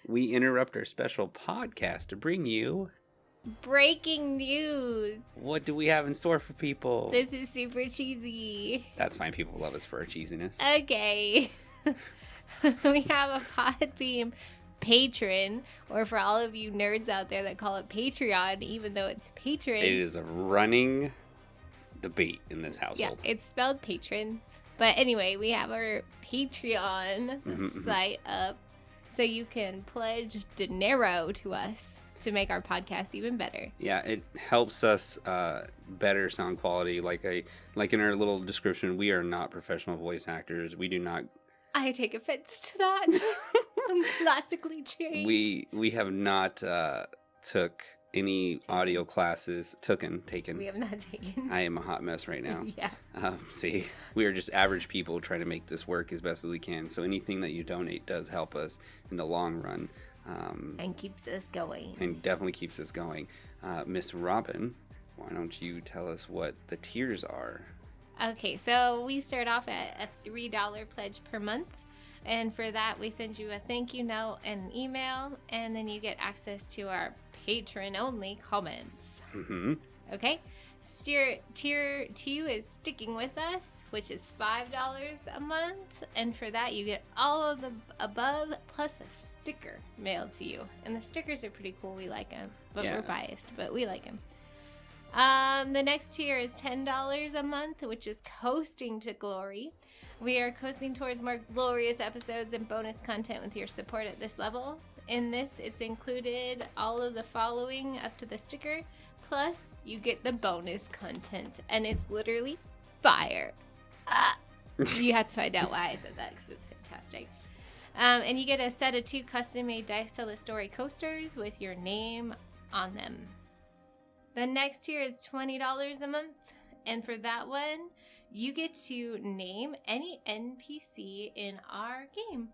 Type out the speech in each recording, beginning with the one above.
we interrupt our special podcast to bring you breaking news. What do we have in store for people? This is super cheesy. That's fine. People love us for our cheesiness. Okay. We have a Podbeam patron, or for all of you nerds out there that call it Patreon, even though it's patron. It is a running debate in this household. Yeah, it's spelled patron. But anyway, we have our Patreon site up so you can pledge dinero to us to make our podcast even better. Yeah, it helps us better sound quality. Like in our little description, we are not professional voice actors. We do not. I take offense to that. I'm classically trained. We have not took any audio classes. Taken. We have not taken. I am a hot mess right now. Yeah. See, we are just average people trying to make this work as best as we can. So anything that you donate does help us in the long run. And keeps us going. And definitely keeps us going. Miss Robin, why don't you tell us what the tiers are? Okay, so we start off at a $3 pledge per month. And for that, we send you a thank you note and an email. And then you get access to our patron-only comments. Mm-hmm. Okay? Tier 2 is sticking with us, which is $5 a month. And for that, you get all of the above plus a sticker mailed to you. And the stickers are pretty cool. We like them. But we're biased, but we like them. The next tier is $10 a month, which is coasting to glory. We are coasting towards more glorious episodes and bonus content with your support at this level. In this, it's included all of the following up to the sticker, plus you get the bonus content, and it's literally fire. You have to find out why I said that, because it's fantastic. And you get a set of 2 custom-made Dice Tell a Story coasters with your name on them. The next tier is $20 a month, and for that one, you get to name any NPC in our game,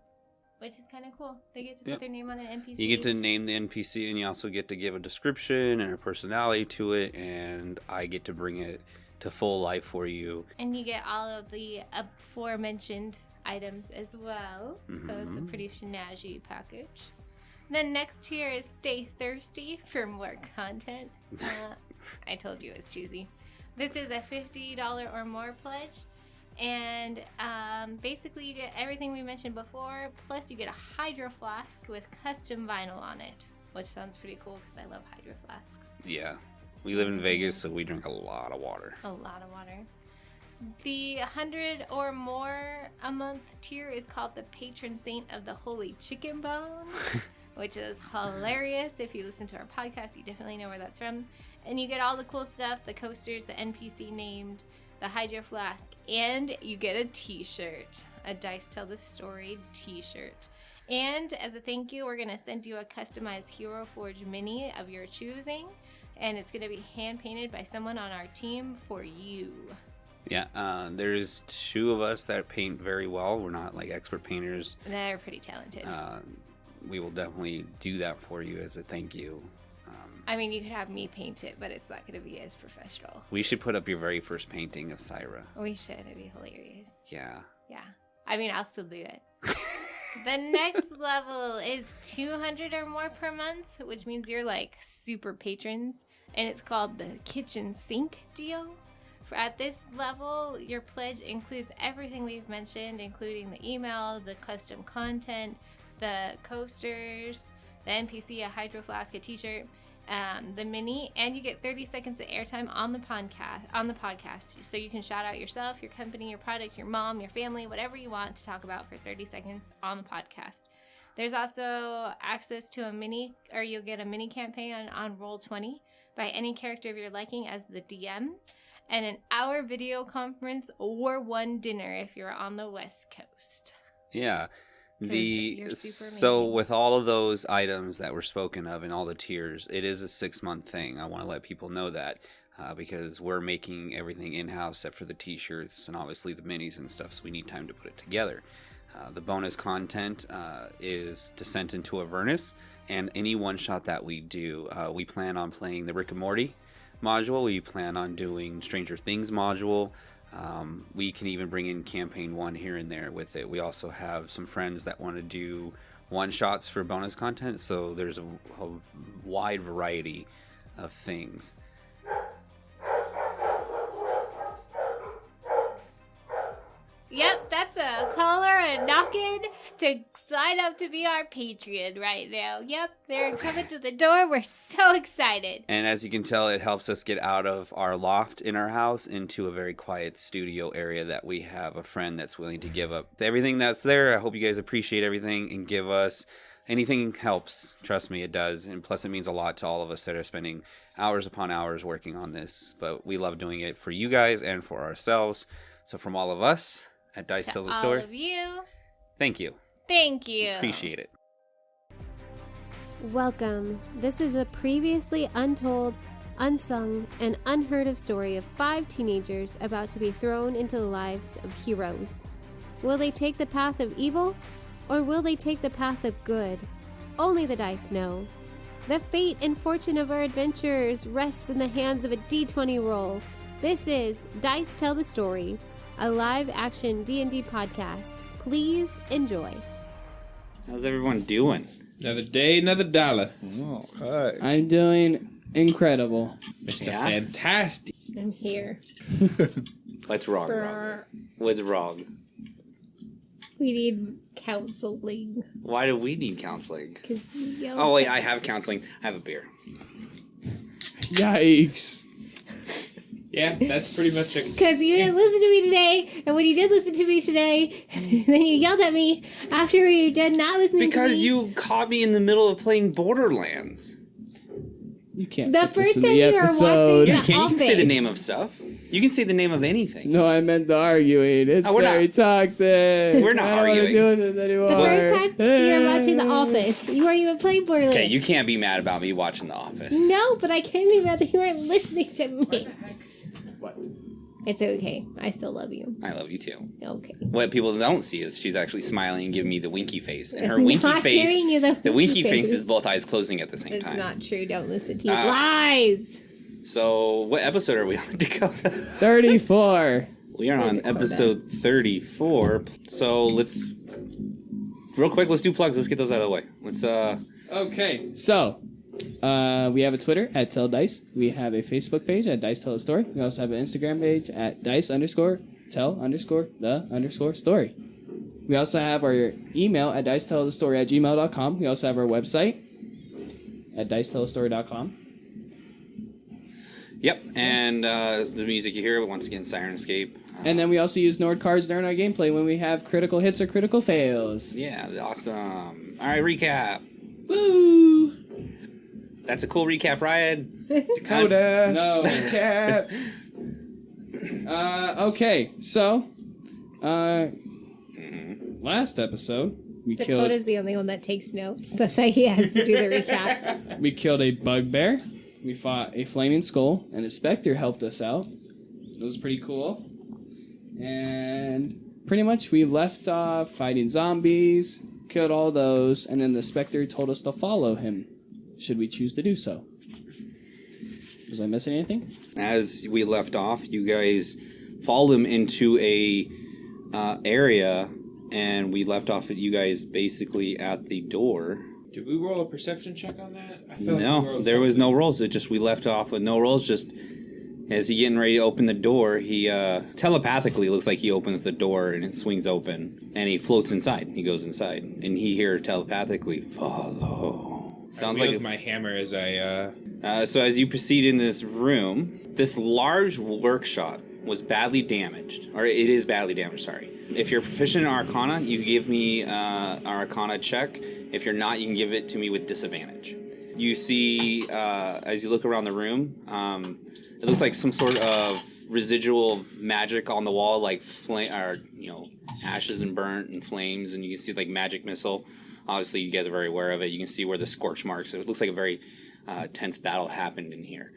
which is kind of cool. They get to put their name on an NPC. You get to name the NPC, and you also get to give a description and a personality to it, and I get to bring it to full life for you. And you get all of the aforementioned items as well, so it's a pretty snazzy package. The next tier is Stay Thirsty for more content. I told you it's cheesy. This is a $50 or more pledge. And basically you get everything we mentioned before, plus you get a hydro flask with custom vinyl on it, which sounds pretty cool because I love hydro flasks. Yeah. We live in Vegas, so we drink a lot of water. A lot of water. The 100 or more a month tier is called the Patron Saint of the Holy Chicken Bone. Which is hilarious. If you listen to our podcast, you definitely know where that's from. And you get all the cool stuff, the coasters, the NPC named, the Hydro Flask, and you get a t-shirt, a Dice Tell the Story t-shirt. And as a thank you, we're going to send you a customized Hero Forge mini of your choosing, and it's going to be hand-painted by someone on our team for you. Yeah, there's 2 of us that paint very well. We're not like expert painters. They're pretty talented. We will definitely do that for you as a thank you. I mean, you could have me paint it, but it's not going to be as professional. We should put up your very first painting of Syra. We should. It'd be hilarious. Yeah. Yeah. I mean, I'll still do it. The next level is 200 or more per month, which means you're like super patrons, and it's called the kitchen sink deal. At this level, your pledge includes everything we've mentioned, including the email, the custom content, the coasters, the NPC, a hydro flask, a t-shirt, the mini, and you get 30 seconds of airtime on the podcast. So you can shout out yourself, your company, your product, your mom, your family, whatever you want to talk about for 30 seconds on the podcast. There's also access to you'll get a mini campaign on Roll20 by any character of your liking as the DM, and an hour video conference or one dinner if you're on the West Coast. Yeah. So with all of those items that were spoken of in all the tiers, it is a 6-month thing. I want to let people know that because we're making everything in-house except for the t-shirts and obviously the minis and stuff, so we need time to put it together. The bonus content is Descent into Avernus, and any one-shot that we do, we plan on playing the Rick and Morty module. We plan on doing Stranger Things module. We can even bring in campaign 1 here and there with it. We also have some friends that want to do one-shots for bonus content, so there's a wide variety of things. Yep, that's a caller and knocking to sign up to be our Patreon right now. Yep, they're coming to the door. We're so excited. And as you can tell, it helps us get out of our loft in our house into a very quiet studio area that we have a friend that's willing to give up everything that's there. I hope you guys appreciate everything and give us anything helps. Trust me, it does. And plus, it means a lot to all of us that are spending hours upon hours working on this. But we love doing it for you guys and for ourselves. So from all of us at Dice Tells a Story, all of you, thank you. Thank you. Appreciate it. Welcome. This is a previously untold, unsung, and unheard of story of 5 teenagers about to be thrown into the lives of heroes. Will they take the path of evil, or will they take the path of good? Only the dice know. The fate and fortune of our adventurers rests in the hands of a D20 roll. This is Dice Tell the Story, a live-action D&D podcast. Please enjoy. How's everyone doing? Another day, another dollar. Oh, hi. I'm doing incredible. Mr. Yeah? Fantastic. I'm here. What's wrong, Rob? What's wrong? We need counseling. Why do we need counseling? 'Cause you yelled Oh, wait, at- I have counseling. I have a beer. Yikes. Yeah, that's pretty much it. Because you didn't listen to me today, and when you did listen to me today, then you yelled at me after you did not listening to me. Because you caught me in the middle of playing Borderlands. You can't The put this first in time the you were episode. watching Yeah, The you can say the Office. name of stuff. You can say the name of anything. No, I meant the arguing. It's Oh, we're very not. toxic. We're not I don't arguing. want to do this anymore. The first time you were watching The Office, you weren't even playing Borderlands. Okay, you can't be mad about me watching The Office. No, but I can't be mad that you weren't listening to me. What? It's okay. I still love you. I love you too. Okay. What people don't see is she's actually smiling and giving me the winky face. And her I'm winky not face, giving you the winky face face. is both eyes closing at the same It's time. not true. Don't listen to you. Ah. Lies! So, what episode are we on, Dakota? 34. We are on Dakota. episode 34. So, let's... Real quick, let's do plugs. Let's get those out of the way. Let's, Okay, so we have a Twitter at Tell Dice. We have a Facebook page at Dice Tell a Story. We also have an Instagram page at Dice_Tell_the_story. We also have our email at dicetellthestory@gmail.com. We also have our website at dicetellthestory.com. Yep, and the music you hear, once again, Siren Escape. And then we also use Nord cards during our gameplay when we have critical hits or critical fails. Yeah, awesome. All right, recap. Woo! That's a cool recap, Ryan. Dakota. No. Cat. Okay, so last episode we Dakota's the only one that takes notes. That's why he has to do the recap. we killed a bugbear. We fought a flaming skull, and a specter helped us out. It was pretty cool. And pretty much we left off fighting zombies, killed all those, and then the specter told us to follow him, should we choose to do so. Was I missing anything? As we left off, you guys followed him into a area, and we left off at you guys basically at the door. Did we roll a perception check on that? I feel No, we rolled there was no something. rolls. It just we left off with no rolls. Just as he getting ready to open the door, he telepathically looks like he opens the door and it swings open, and he floats inside. He goes inside, and he hears telepathically, "Follow." Sounds I like wield my hammer as I. so. As you proceed in this room, this large workshop was badly damaged, or it is badly damaged. Sorry. If you're proficient in Arcana, you give me an Arcana check. If you're not, you can give it to me with disadvantage. You see, as you look around the room, it looks like some sort of residual magic on the wall, like ashes and burnt and flames, and you can see like magic missile. Obviously, you guys are very aware of it. You can see where the scorch marks. It looks like a very tense battle happened in here.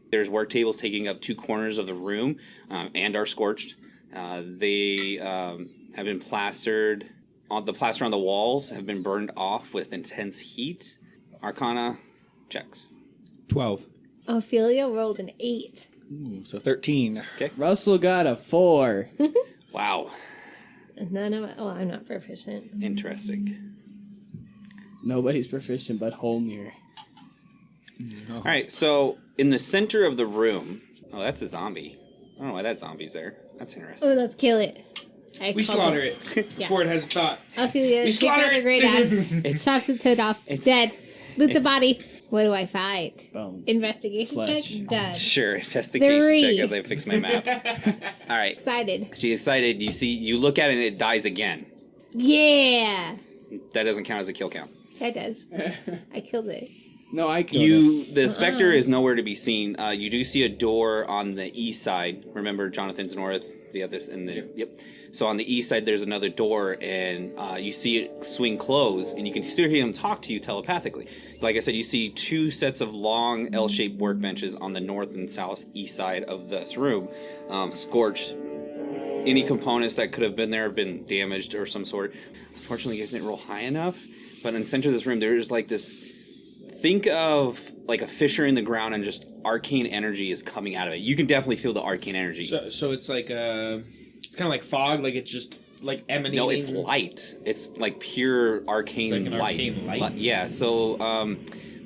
There's work tables taking up 2 corners of the room and are scorched. They have been plastered. The plaster on the walls have been burned off with intense heat. Arcana checks. 12. Ophelia rolled an 8. Ooh, so 13. Russell got a 4. Wow. None of it. Oh, I'm not proficient. Interesting. Nobody's proficient but Holmir. All right, so in the center of the room, that's a zombie. I don't know why that zombie's there. That's interesting. Oh, let's kill it. We slaughter it before it has a thought. Ophelia, We kick slaughter out the it. great ass. Chops its head off. Dead. Loot the body. What do I fight? Bones. Investigation Flesh. check? Done. Sure, investigation 3. check as I fix my map. All right, Excited. she decided. You look at it and it dies again. Yeah. That doesn't count as a kill count. That does. I killed it. No, I killed it. The specter is nowhere to be seen. You do see a door on the east side. Remember, Jonathan's north, the others, and the yep. So on the east side, there's another door, and you see it swing close, and you can still hear him talk to you telepathically. Like I said, you see 2 sets of long L-shaped workbenches on the north and southeast side of this room, scorched. Any components that could have been there have been damaged or some sort. Unfortunately, you guys didn't roll high enough. But in the center of this room, there is like this. Think of like a fissure in the ground, and just arcane energy is coming out of it. You can definitely feel the arcane energy. So it's like it's kind of like fog, like it's just like emanating. No, it's light. It's like pure arcane It's like an light. arcane light? Yeah. So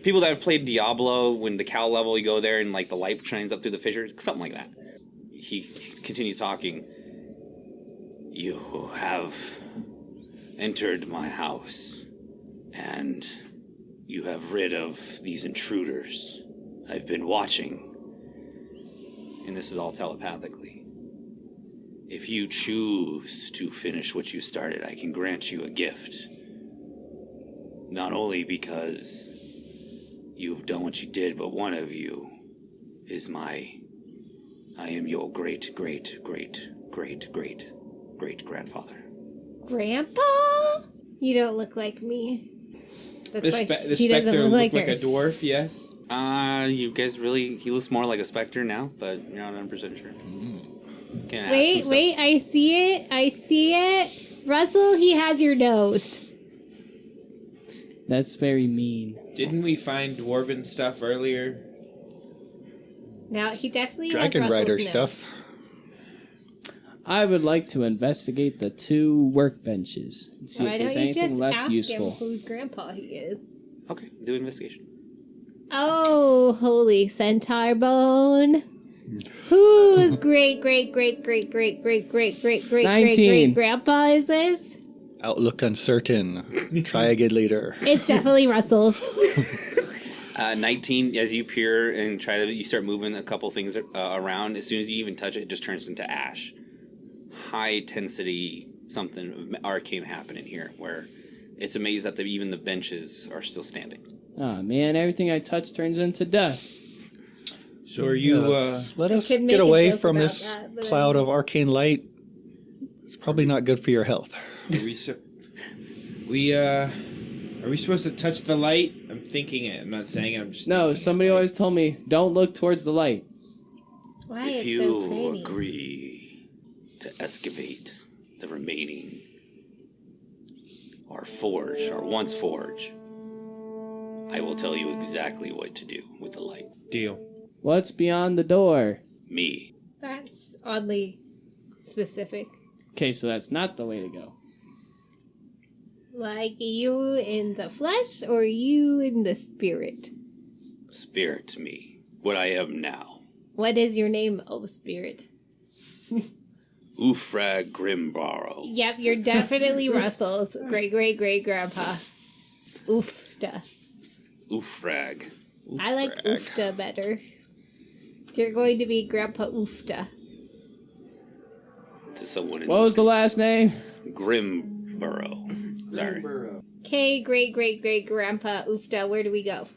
people that have played Diablo, when the cow level, you go there and like the light shines up through the fissure, something like that. He continues talking. You have entered my house, and you have rid of these intruders. I've been watching. And this is all telepathically. If you choose to finish what you started, I can grant you a gift. Not only because you've done what you did, but one of you is I am your great, great, great, great, great, great grandfather. Grandpa? You don't look like me. The That's why the he doesn't specter look looked like like her. a dwarf, yes. You guys really, he looks more like a specter now, but you're not 100% sure. Can ask Wait, some stuff. wait, I see it. I see it. Russell, he has your nose. That's very mean. Didn't we find dwarven stuff earlier? Now, he definitely Dragon has Rider Russell's nose. stuff. I would like to investigate the 2 workbenches and see Why if don't there's you anything just left ask useful. him whose grandpa he is? Okay, do investigation. Oh, holy centaur bone. Whose great, great, great, great, great, great, great, great, great, great, 19. great grandpa is this? Outlook uncertain. Try again later. It's definitely Russell's. 19, as you peer and you start moving a couple things around, as soon as you even touch it, it just turns into ash. High intensity, something arcane happening here, where it's amazed that even the benches are still standing. Oh man, everything I touch turns into dust. So are you, Let us could make get a away joke from about this that, but cloud of arcane light. It's probably not good for your health. are we supposed to touch the light? I'm thinking it. I'm not saying it. I'm just No, thinking somebody always told me, don't look towards the light. Why If it's you so pretty. agree to excavate the remaining, or forge, or once forge, I will tell you exactly what to do with the light. Deal. What's beyond the door? Me. That's oddly specific. Okay, so that's not the way to go. Like you in the flesh or you in the spirit? Spirit me. What I am now. What is your name, oh spirit? Ufrag Grimbaro. Yep, you're definitely Russell's great great great grandpa. Oofsta. Ufrag. I like Oofta better. You're going to be Grandpa Oofta. To someone in What was the last name? Grimbaro. Sorry. Okay, great great great grandpa Oofta, where do we go?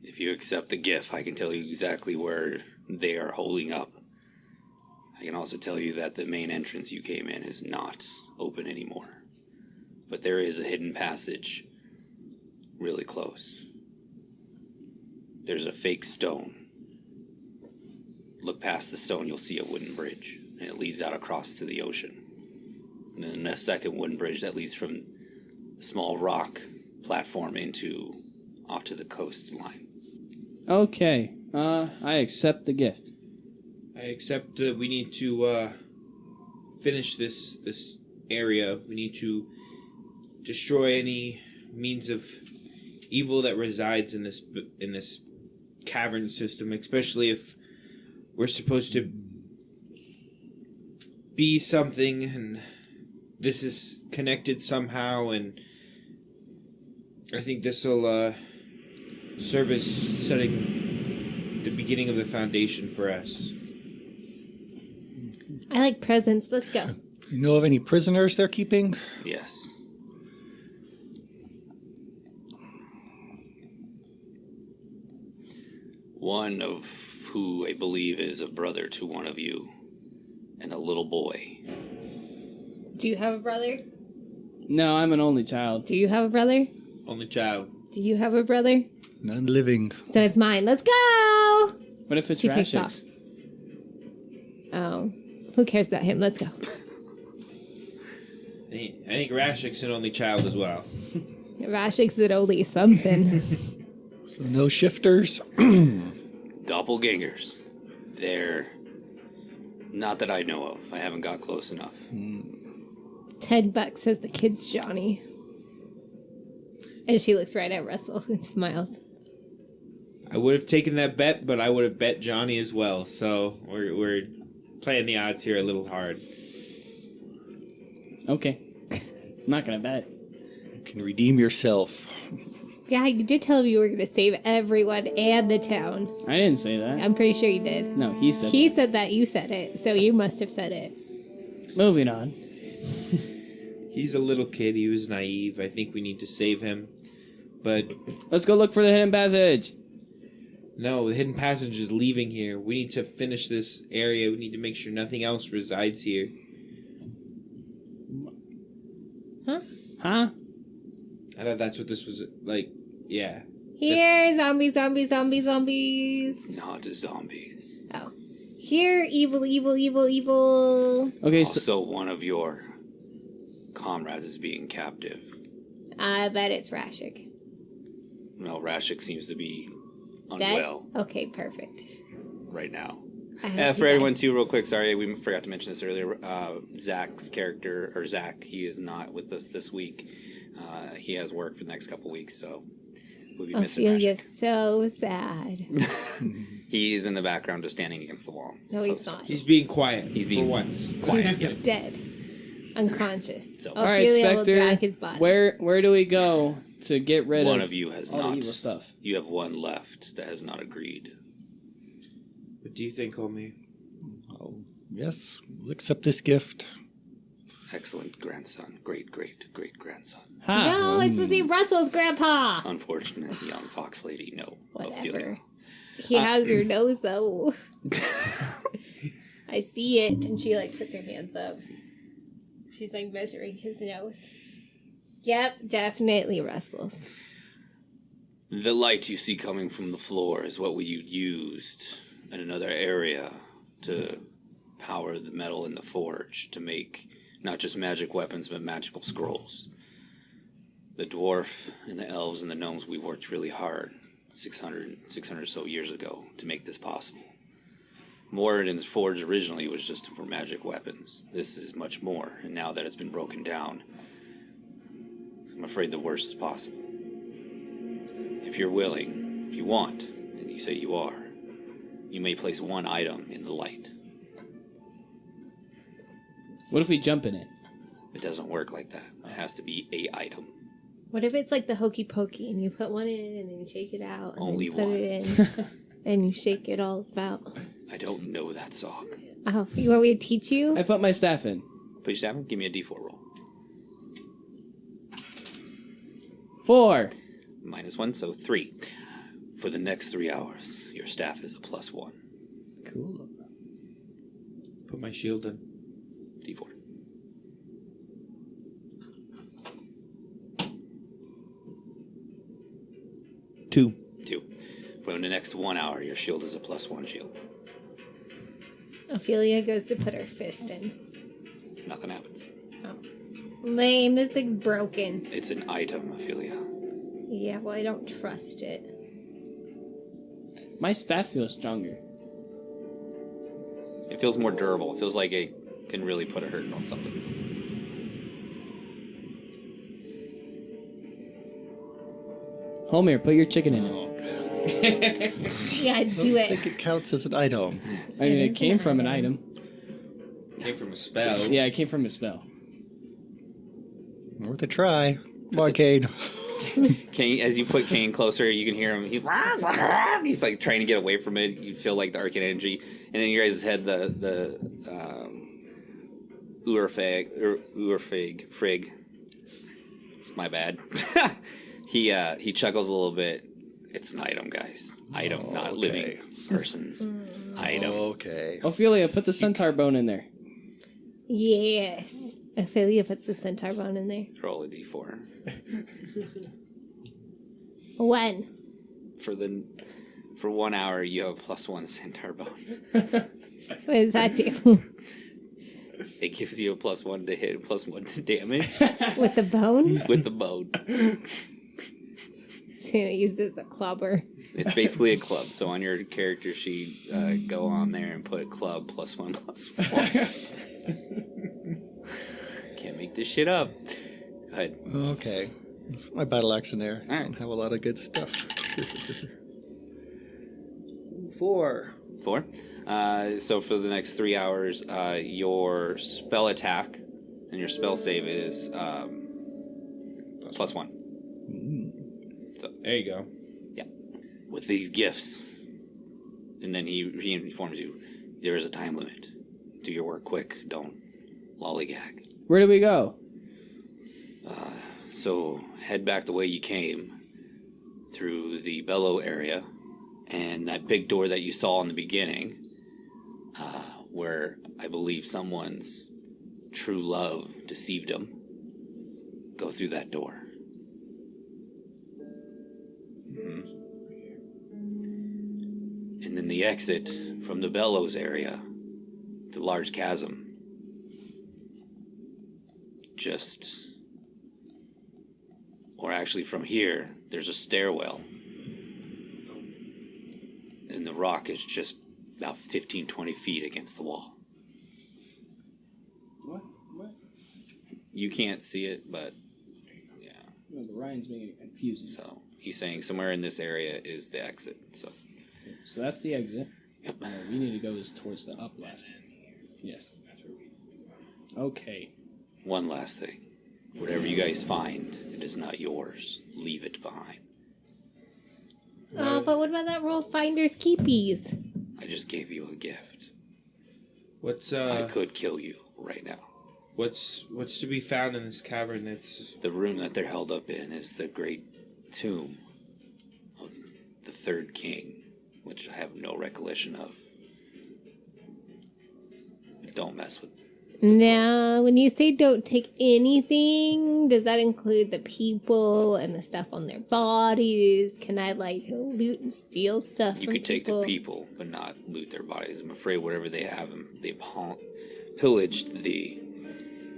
If you accept the gift, I can tell you exactly where they are holding up. I can also tell you that the main entrance you came in is not open anymore. But there is a hidden passage really close. There's a fake stone. Look past the stone, you'll see a wooden bridge, and it leads out across to the ocean. And then a second wooden bridge that leads from a small rock platform off to the coastline. Okay, I accept the gift. I accept that we need to finish this area. We need to destroy any means of evil that resides in this cavern system, especially if we're supposed to be something and this is connected somehow, and I think this will serve as setting the beginning of the foundation for us. I like presents. Let's go. You know of any prisoners they're keeping? Yes. One of who I believe is a brother to one of you, and a little boy. Do you have a brother? No, I'm an only child. Do you have a brother? Only child. Do you have a brother? None living. So it's mine. Let's go! What if it's She takes Rashik's? Oh. Who cares about him? Let's go. I think Rashik's an only child as well. Rashik's at only something. So no shifters? Doppelgangers. They're... Not that I know of. I haven't got close enough. $10 says the kid's Johnny. And she looks right at Russell and smiles. I would have taken that bet, but I would have bet Johnny as well. So we're playing the odds here a little hard. Okay. I'm not gonna bet. You can redeem yourself. Yeah, you did tell him you were going to save everyone and the town. I didn't say that. I'm pretty sure you did. No, he said He said that, you said it, so you must have said it. that. Moving on. He's a little kid. He was naive. I think we need to save him. But Let's go look for the hidden passage. no, the hidden passage is leaving here. We need to finish this area. We need to make sure nothing else resides here. Huh? Huh? I thought that's what this was like. Yeah. Here, zombies, zombies, zombies, zombies. Not zombies. Oh. Here, evil, evil, evil, evil. Okay, so Also, one of your comrades is being captive. I bet it's Rashik. No, Rashik seems to be Dead? unwell Okay, perfect. right now. I hope For you everyone guys- too, real quick, sorry, we forgot to mention this earlier. Zach's character, or Zach, he is not with us this week. He has work for the next couple weeks, so we'll be missing Ophelia's Rashik. so sad. He's in the background just standing against the wall. No, he's not. He's being quiet. He's being for once. quiet. Yeah. Dead. Unconscious. So- all right, Ophelia will drag Spectre. his body. Where do we go to get rid One of of you has all the not. evil stuff? You have one left that has not agreed. What do you think, homie? Oh, yes, we'll accept this gift. Excellent grandson. Great, great, great grandson. Ha! No, it's supposed to be Russell's grandpa. Unfortunate young fox lady. No. Whatever. Ophelia. He has your nose though. I see it, and she like puts her hands up. She's like measuring his nose. Yep, definitely Russell's. The light you see coming from the floor is what we used in another area to power the metal in the forge to make not just magic weapons but magical scrolls. The dwarf and the elves and the gnomes, we worked really hard 600 or so years ago to make this possible. Moradin's forge originally was just for magic weapons. This is much more, and now that it's been broken down, I'm afraid the worst is possible. If you're willing, if you want, and you say you are, you may place one item in the light. What if we jump in it? It doesn't work like that. It has to be a item. What if it's like the hokey pokey and you put one in and then you shake it out and Only then you put one. it in and you shake it all about? I don't know that song. Oh, you want me to teach you? I put my staff in. Please, Davin, give me a d4 roll. 4. -1, so 3. For the next 3 hours, your staff is a +1. Cool. Put my shield in. D4. Two. 2. For the next 1 hour, your shield is a +1 shield. Ophelia goes to put her fist in. Nothing happens. Lame, this thing's broken. It's an item, Ophelia. Yeah, well, I don't trust it. My staff feels stronger. It feels more durable. It feels like it can really put a hurt on something. Homer, put your chicken in it. Yeah, do I think it. it counts as an item. I mean, it came from an item. Came from a spell. Yeah, it came from a spell. Worth a try. Come on, Cade. Kane, as you put Kane closer, you can hear him. He's like trying to get away from it. You feel like the arcane energy, and in your guys' head, the Frig. It's my bad. He chuckles a little bit. It's an item, guys. Item, not living persons. Item. Okay. Ophelia, put the centaur bone in there. Yes. Ophelia puts the centaur bone in there. Roll a d4 1. for 1 hour. You have +1 centaur bone. What does that do? It gives you a +1 to hit, +1 to damage With the bone? with the bone. She's gonna use this as a clobber. It's basically a club. So on your character sheet, go on there and put club +1/+1. Can't make this shit up. Go ahead. Okay. Let's put my battle axe in there. All right. I don't have a lot of good stuff. 4. 4. So for the next 3 hours, your spell attack and your spell save is +1. There you go. Yeah. With these gifts, and then he informs you, there is a time limit. Do your work quick. Don't lollygag. Where do we go? So head back the way you came, through the bellow area, and that big door that you saw in the beginning, where I believe someone's true love deceived him. Go through that door. And then the exit from the bellows area, the large chasm. Or actually from here, there's a stairwell. And the rock is just about 15, 20 feet against the wall. What? You can't see it, but yeah. No, the Ryan's making it confusing. So he's saying somewhere in this area is the exit. So that's the exit. Yep. We need to go towards the up left. Yes. Okay. one last thing. Whatever you guys find, it is not yours. Leave it behind. Oh, but what about that roll finders keepies? I just gave you a gift. What's I could kill you right now. What's to be found in this cavern? That's The room that they're held up in is the great tomb of the third king, which I have no recollection of. Don't mess with. Now, when you say don't take anything, does that include the people and the stuff on their bodies? Can I, like, loot and steal stuff You from could take the people, but not loot their bodies. I'm afraid whatever they have, they've pillaged the.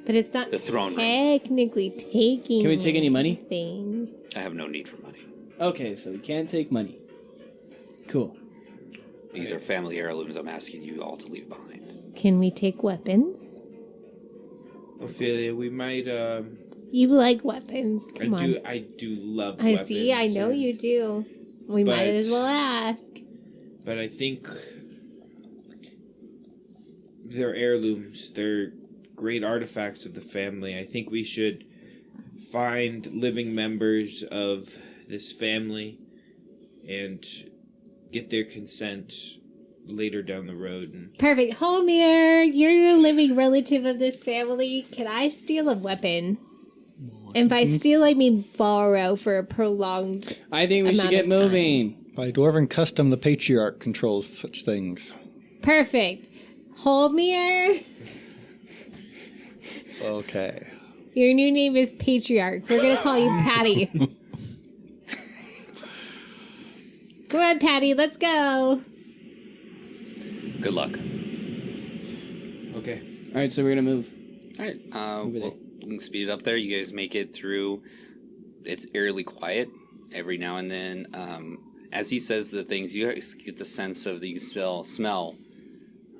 But it's not The throne room. technically taking. Can we take any money? Thing. I have no need for money. Okay, so we can't take money. Cool. These are family heirlooms I'm asking you all to leave behind. Can we take weapons? Ophelia. We might. You like weapons. Come on. I do love. I weapons, see. I know and- you do. We might as well ask. But I think they're heirlooms. They're great artifacts of the family. I think we should find living members of this family and get their consent later down the road. And Perfect. Homer, you're the living relative of this family. Can I steal a weapon? And by steal, I mean borrow for a prolonged. I think we should Amount get of time. moving. By Dwarven custom, the patriarch controls such things. Perfect. Homer, Okay. your new name is Patriarch. We're going to call you Patty. Come on, Patty, let's go. Good luck. okay. All right, so we're going to move. All right. Over there. We can speed it up there. You guys make it through. It's eerily quiet every now and then. As he says the things, you guys get the sense of the smell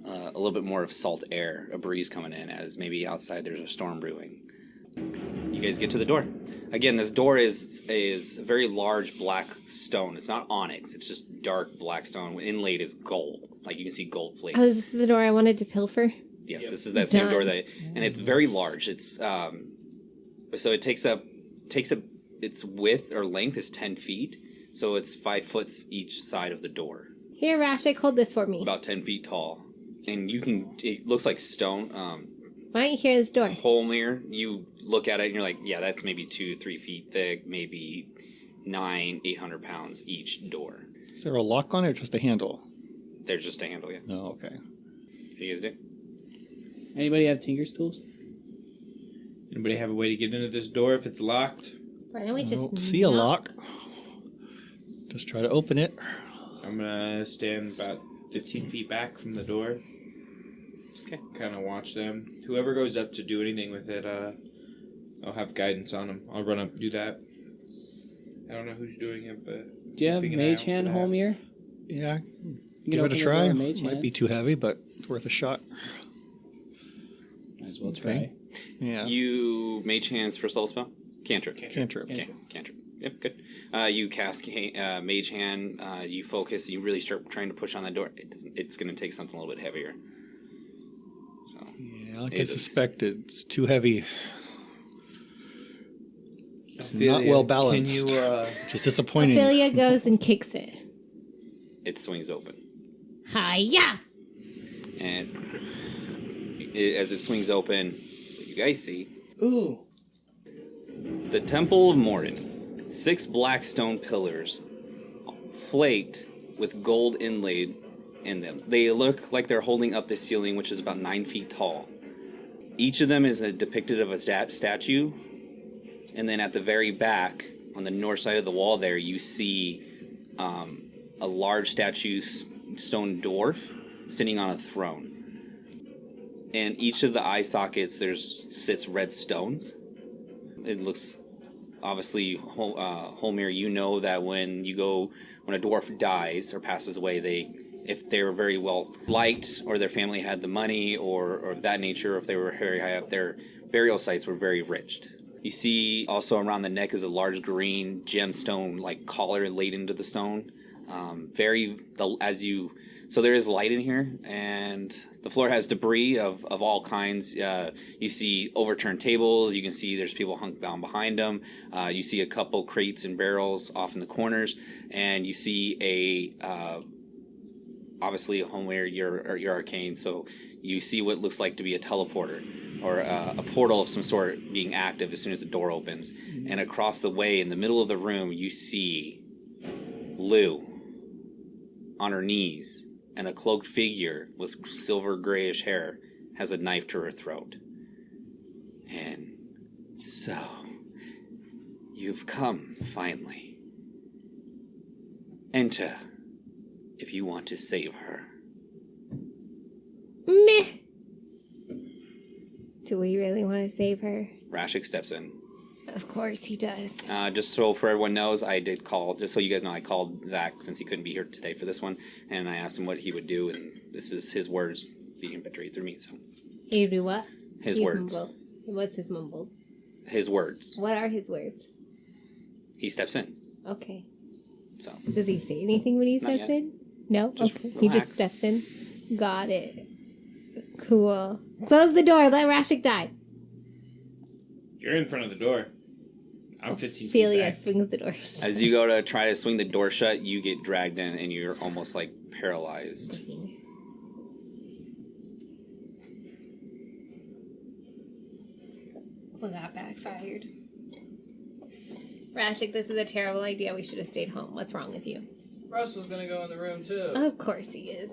a little bit more of salt air, a breeze coming in, as maybe outside there's a storm brewing. You guys get to the door. Again, this door is a very large black stone. It's not onyx. It's just dark black stone inlaid is gold. Like you can see gold flakes. Oh, is this the door I wanted to pilfer? Yes, this is that same door Done. and it's very large. It's so it takes up its width or length is 10 feet. So it's 5 foot each side of the door. Here, Rashik, hold this for me. About 10 feet tall. And it looks like stone. Why don't you hear this door? Holmir, you look at it and you're like, yeah, that's maybe 2-3 feet thick, maybe 800 pounds each door. Is there a lock on it or just a handle? There's just a handle, yeah. Oh, okay. What do you guys do? Anybody have Tinker's tools? Anybody have a way to get into this door if it's locked? Why don't we I just don't see a lock. Just try to open it. I'm gonna stand about 15 feet back from the door. Okay. Kind of watch them. Whoever goes up to do anything with it, I'll have guidance on them. I'll run up and do that. I don't know who's doing it, but... Do you have keeping an eye out Mage for Hand, that. Holmir? Yeah, You can give it open a the try. door, Mage Might Hand. be too heavy, but it's worth a shot. Might as well Okay. try. Yeah. You mage hands first level spell? Cantrip. Cantrip. Okay, cantrip. Yep, good. You cast mage hand. You focus. You really start trying to push on that door. It's going to take something a little bit heavier. So Yeah, like I It is. suspected, it's too heavy. It's not Ophelia, well balanced. Can you, Which is disappointing. Ophelia goes and kicks it. it swings open, Hiya! and as it swings open, you guys see Ooh. the Temple of Morden. 6 black stone pillars, flaked with gold inlaid in them. They look like they're holding up the ceiling, which is about 9 feet tall. Each of them is depicted of a statue, and then at the very back, on the north side of the wall there, you see a large statue stone dwarf sitting on a throne. And each of the eye sockets, sits red stones. It looks, obviously, Holmir, you know that when a dwarf dies or passes away, if they were very well liked, or their family had the money, or of that nature, if they were very high up, their burial sites were very rich. You see also around the neck is a large green gemstone like collar laid into the stone. So there is light in here, and the floor has debris of all kinds. You see overturned tables. You can see there's people hung down behind them. You see a couple crates and barrels off in the corners, and you see obviously Homeware, you're arcane, so you see what looks like to be a teleporter or a portal of some sort being active as soon as the door opens. And across the way, in the middle of the room, you see Lou on her knees, and a cloaked figure with silver grayish hair has a knife to her throat. And so, you've come, finally. Enter, if you want to save her. Meh. Do we really want to save her? Rashik steps in. Of course he does. Just so for everyone knows, I did call, just so you guys know, I called Zach since he couldn't be here today for this one, and I asked him what he would do, and this is his words being betrayed through me, so. He'd do what? His He'd words. mumble. What's his mumble? His words. What are his words? He steps in, Okay. so. Does he say anything when he Not steps yet. in? No? Just Okay. He relax. just steps in. Got it. Cool. Close the door. Let Rashik die. You're in front of the door. I'm 15 feet Ophelia back. swings the door. As you go to try to swing the door shut, you get dragged in, and you're almost like paralyzed. Well, that backfired. Rashik, this is a terrible idea. We should have stayed home. What's wrong with you? Russell's gonna go in the room too. Of course he is.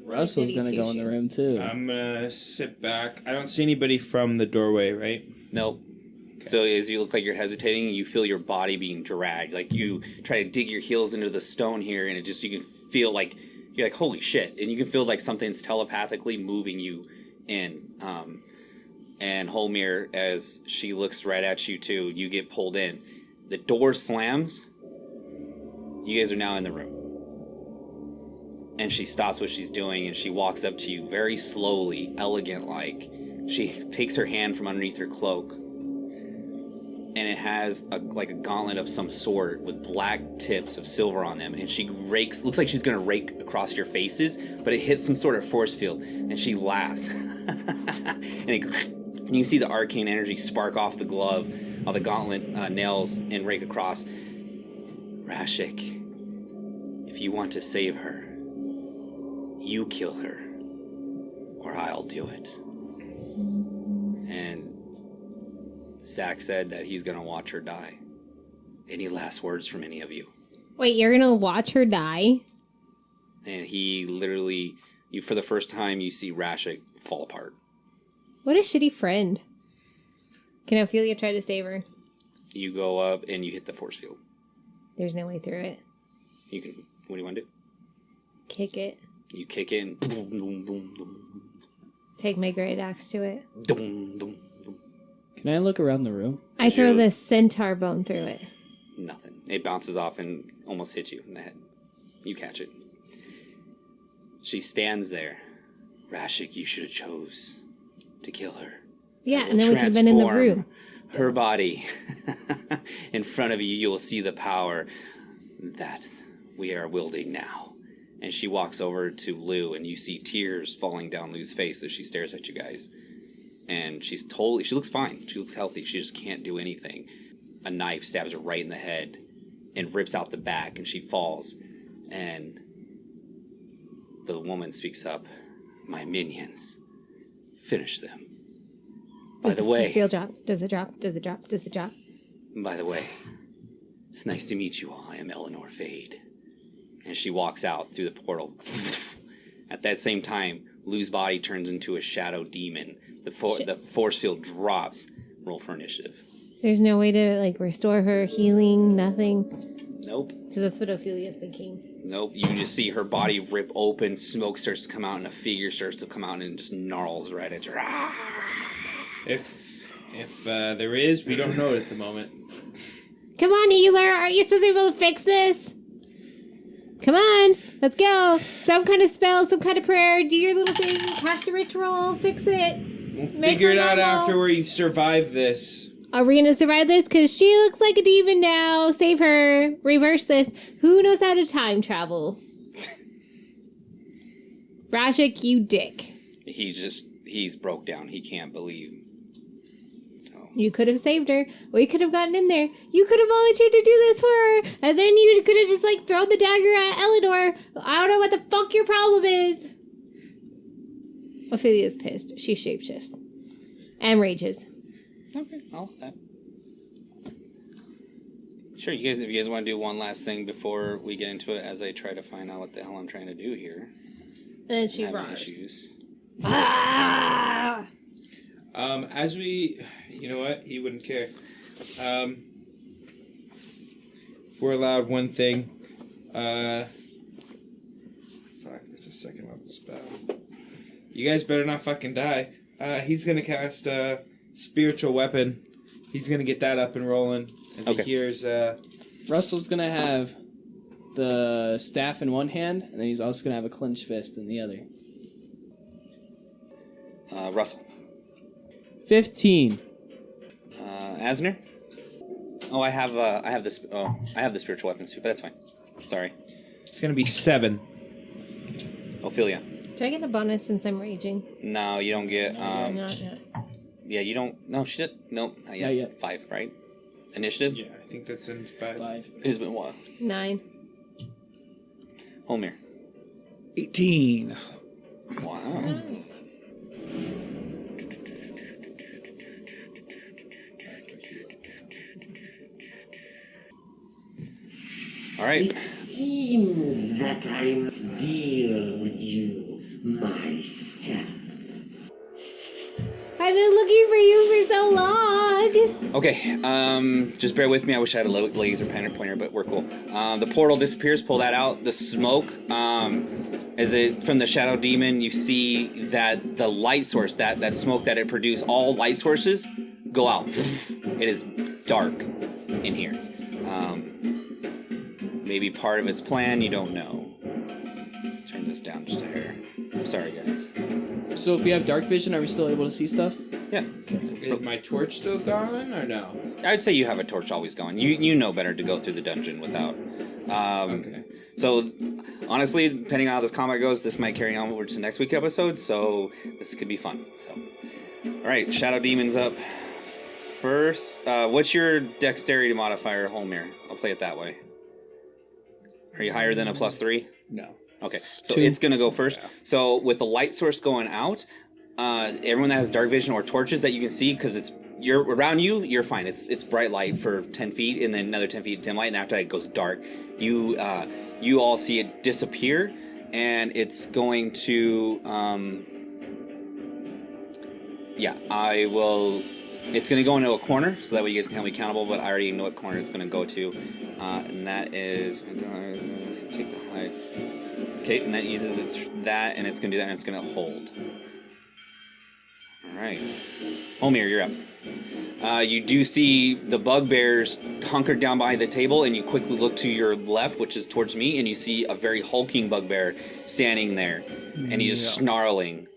Russell's Goody gonna go in the two-shoe. room too. I'm gonna sit back. I don't see anybody from the doorway, right? Nope. So as you look like you're hesitating, you feel your body being dragged. Like you try to dig your heels into the stone here, and you can feel like you're like, holy shit, and you can feel like something's telepathically moving you in. And Holmir, as she looks right at you too, you get pulled in. The door slams. You guys are now in the room. And she stops what she's doing, and she walks up to you very slowly, elegant like. She takes her hand from underneath her cloak, and it has like a gauntlet of some sort with black tips of silver on them, and she looks like she's gonna rake across your faces, but it hits some sort of force field, and she laughs. and you see the arcane energy spark off the glove, all the gauntlet nails, and rake across. Rashik, if you want to save her, you kill her, or I'll do it. And Zach said that he's gonna watch her die. Any last words from any of you? Wait, you're gonna watch her die? And he literally, for the first time, you see Rashik fall apart. What a shitty friend. Can Ophelia try to save her? You go up and you hit the force field. There's no way through it. You can. What do you want to do? Kick it. You kick it and boom, boom, boom, boom, Take my great axe to it. boom, boom, boom. Can I look around the room? I throw the centaur bone through it. Nothing. It bounces off and almost hits you in the head. You catch it. She stands there. Rashik, you should have chose to kill her. Yeah, and then we could have been in the Transform room. her body. In front of you, you will see the power that we are wielding now. And she walks over to Lou, and you see tears falling down Lou's face as she stares at you guys. And she looks fine. She looks healthy. She just can't do anything. A knife stabs her right in the head and rips out the back, and she falls. And the woman speaks up. My minions. Finish them. By the way... Field drop. Does it drop? Does it drop? Does it drop? By the way, it's nice to meet you all. I am Eleanor Fade. And she walks out through the portal. At that same time, Lou's body turns into a shadow demon. The force field drops. Roll for initiative. There's no way to, restore her, healing, nothing. Nope. So that's what Ophelia's thinking. Nope. You just see her body rip open, smoke starts to come out, and a figure starts to come out and just gnarls right at her. If there is, we don't know it at the moment. Come on, healer. Aren't you supposed to be able to fix this? Come on. Let's go. Some kind of spell, some kind of prayer. Do your little thing. Cast a ritual. Fix it. We'll figure it out after we survive this. Are we going to survive this? Because she looks like a demon now. Save her. Reverse this. Who knows how to time travel? Rashik, you dick. He's broke down. He can't believe. So. You could have saved her. We could have gotten in there. You could have volunteered to do this for her. And then you could have just, thrown the dagger at Eleanor. I don't know what the fuck your problem is. Ophelia's pissed. She shapeshifts. And rages. Okay, I'll have that. Sure, if you guys want to do one last thing before we get into it, as I try to find out what the hell I'm trying to do here. And then she I'm having roars. issues. Ah! As we, you know what? He wouldn't care. We're allowed one thing. Fuck, it's a second level spell. You guys better not fucking die. He's gonna cast spiritual weapon. He's gonna get that up and rolling as he hears. Russell's gonna have the staff in one hand, and then he's also gonna have a clenched fist in the other. Russell. 15. Asner. Oh, I have this. Oh, I have the spiritual weapons too, but that's fine. Sorry. It's gonna be 7. Ophelia. Do I get a bonus since I'm raging? No, you don't get. Not yet. Yeah, you don't. No, she did. Nope, not yet. Not yet. 5, right? Initiative. Yeah, I think that's in 5. It's been a while. 9. Holmir. 18. Wow. All right. It seems that I must deal with you myself. I've been looking for you for so long. Okay, just bear with me. I wish I had a laser pointer, but we're cool. The portal disappears. Pull that out. The smoke, as it from the shadow demon, you see that the light source, that smoke that it produced, all light sources go out. It is dark in here. Maybe part of its plan. You don't know. Turn this down just a hair. I'm sorry, guys. So if we have dark vision, are we still able to see stuff? Yeah. Okay. Is my torch still gone or no? I'd say you have a torch always going. You know better to go through the dungeon without. Okay. So, honestly, depending on how this combat goes, this might carry on over to next week's episode, so this could be fun. So, alright, Shadow Demon's up first. What's your dexterity modifier, Holmir? I'll play it that way. Are you higher than a +3? No. Okay, so 2. it's going to go first. So, with the light source going out, everyone that has dark vision or torches that you can see, because you're around you, you're fine. It's bright light for 10 feet, and then another 10 feet dim light, and after that it goes dark. You all see it disappear, and it's going to it's going to go into a corner, so that way you guys can help me accountable, but I already know what corner it's going to go to, and that is take the hide. Okay, and that uses that, and it's going to do that, and it's going to hold. Alright. Holmir, you're up. You do see the bugbears hunkered down by the table, and you quickly look to your left, which is towards me, and you see a very hulking bugbear standing there, and he's just snarling.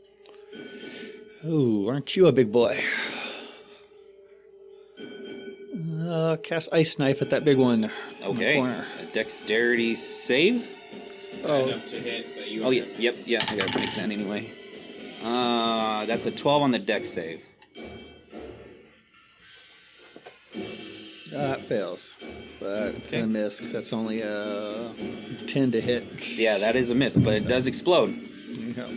Oh, aren't you a big boy? Cast Ice Knife at that big one. in the Okay. corner. A dexterity save? Enough to hit, but you Oh, yeah, yep, I gotta make that anyway. That's a 12 on the dex save. It fails. But it's going to miss because that's only a 10 to hit. Yeah, that is a miss, but it does explode. There you go.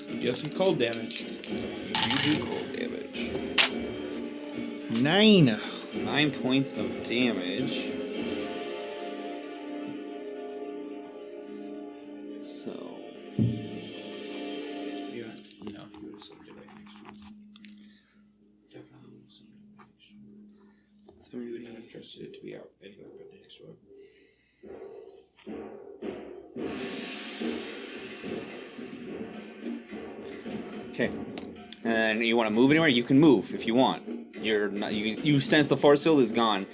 You have some cold damage. You do cold damage. 9. 9 points of damage. So... Yeah. No, you would have summoned it right next to him. Definitely would have summoned it right next to him. You would not have trusted it to be out anywhere but next to him. Okay. And you want to move anywhere? You can move if you want. You're not. You sense the force field is gone.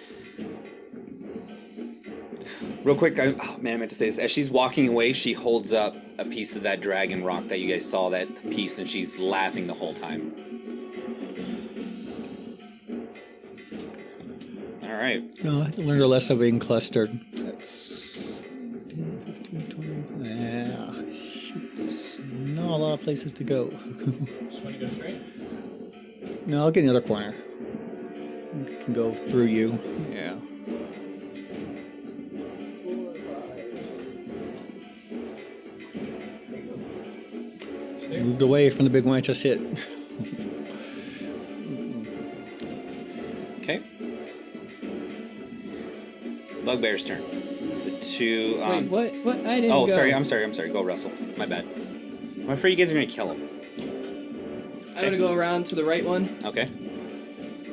Real quick, I meant to say this. As she's walking away, she holds up a piece of that dragon rock that you guys saw, that piece, and she's laughing the whole time. All right. No, I learned a lesson of being clustered. That's 15, 20. Yeah, shoot, there's not a lot of places to go. Just want to go straight? No, I'll get in the other corner. I can go through you. Yeah. 4 or 5. Moved away from the big one I just hit. Okay. Bugbear's turn. The two. Wait, what? I didn't Oh, go. sorry. I'm sorry. Go, Russell. My bad. I'm afraid you guys are gonna kill him. I'm gonna go around to the right one, Okay.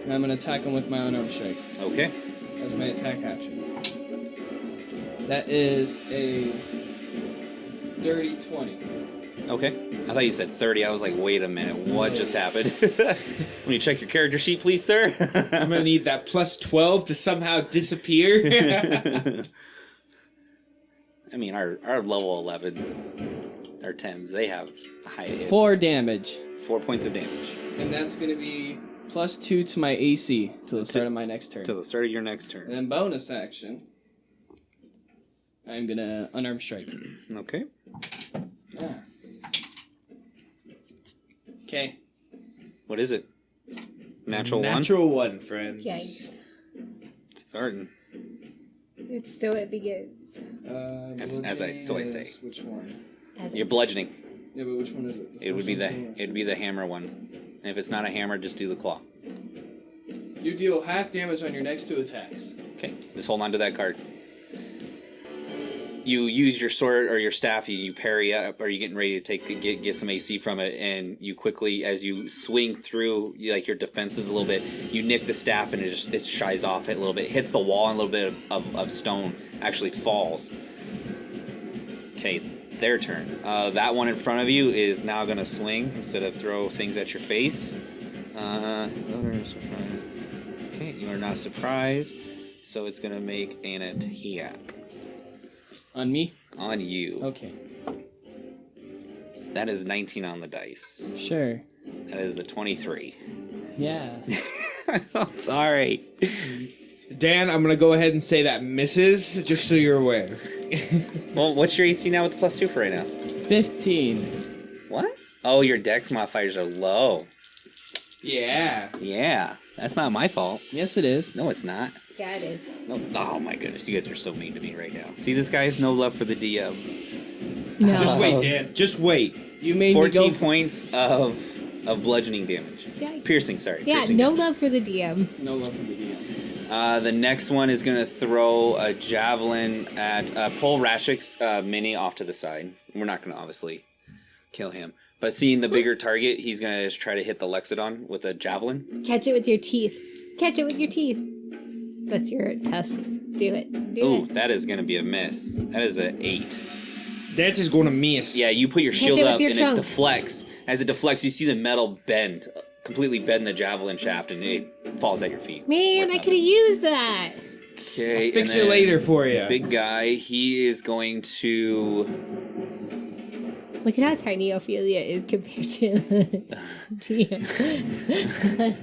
and I'm gonna attack him with my unarmed strike. Okay. As my attack action. That is a dirty 20. Okay. I thought you said 30. I was like, wait a minute. What just happened? When you check your character sheet, please, sir. I'm gonna need that plus 12 to somehow disappear. I mean, our level 11s, or 10s, they have a high hit. 4 damage. 4 points of damage. And that's gonna be plus 2 to my AC till the start of my next turn. Till the start of your next turn. And then bonus action, I'm gonna unarmed strike. Okay. Yeah. Okay. What is it? Natural 1? Natural 1, friends. Yikes. It's starting. It's still it begins. As I say. Which one? You're bludgeoning. Yeah, but which one is it? It would be the hammer one. And if it's not a hammer, just do the claw. You deal half damage on your next 2 attacks. Okay. Just hold on to that card. You use your sword or your staff, you parry up, or you're getting ready to get some AC from it, and you quickly, as you swing through like your defenses a little bit, you nick the staff and it shies off it a little bit, hits the wall, and a little bit of stone actually falls. Okay, their turn. That one in front of you is now going to swing instead of throw things at your face. Okay, you are not surprised, so it's going to make an attack. On me? On you. Okay. That is 19 on the dice. Sure. That is a 23. Yeah. I'm sorry. Dan, I'm gonna go ahead and say that misses, just so you're aware. Well, what's your AC now with the +2 for right now? 15. What? Oh, your dex modifiers are low. Yeah. Yeah, that's not my fault. Yes, it is. No, it's not. Yeah, it is. No. Oh my goodness, you guys are so mean to me right now. See, this guy has no love for the DM. No. Just wait, Dan. Just wait. You made me 14 go. points of bludgeoning damage. Yikes. Piercing, sorry. Yeah, piercing no damage. love for the DM. No love for the DM. The next one is going to throw a javelin at Pol Rashik's mini off to the side. We're not going to obviously kill him. But seeing the bigger target, he's going to try to hit the Lexodon with a javelin. Catch it with your teeth. Catch it with your teeth. That's your tusks. Do it. Do Ooh, it. that is going to be a miss. That is an 8. That's is going to miss. Yeah, you put your Catch shield it with up your and trunk. it deflects. As it deflects, you see the metal bend, completely bend the javelin shaft, and it falls at your feet. Man, I could have used that. Okay, Fix and it then later for you. Big guy, he is going to... Look at how tiny Ophelia is compared to the DM.